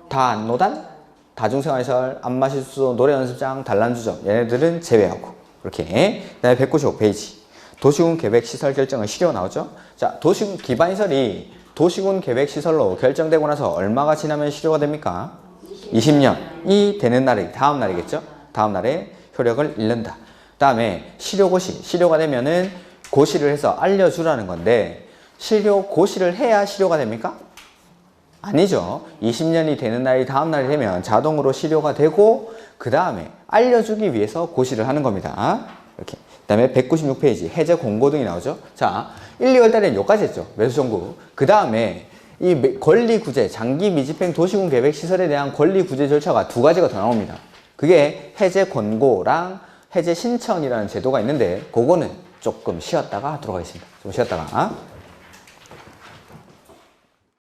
단노단, 다중생활시설, 안마실수, 노래연습장, 단란주점 얘네들은 제외하고 이렇게. 그 다음에 195페이지 도시군 계획시설 결정은 시료 나오죠. 자, 도시군 기반시설이 도시군 계획시설로 결정되고 나서 얼마가 지나면 시료가 됩니까? 20년이 되는 날이 다음 날이겠죠. 다음 날에 효력을 잃는다. 그 다음에 시료고시. 시료가 되면은 고시를 해서 알려주라는 건데 고시를 해야 시료가 됩니까? 아니죠. 20년이 되는 날이 다음 날이 되면 자동으로 시료가 되고 그 다음에 알려주기 위해서 고시를 하는 겁니다. 이렇게. 그 다음에 196페이지 해제 공고 등이 나오죠. 자, 1, 2월 달에는 여기까지 했죠. 매수청구. 그 다음에 이 권리구제, 장기 미집행 도시군 계획 시설에 대한 권리구제 절차가 두 가지가 더 나옵니다. 그게 해제 권고랑 해제 신청이라는 제도가 있는데 그거는 조금 쉬었다가 하도록 하겠습니다. 좀 쉬었다가.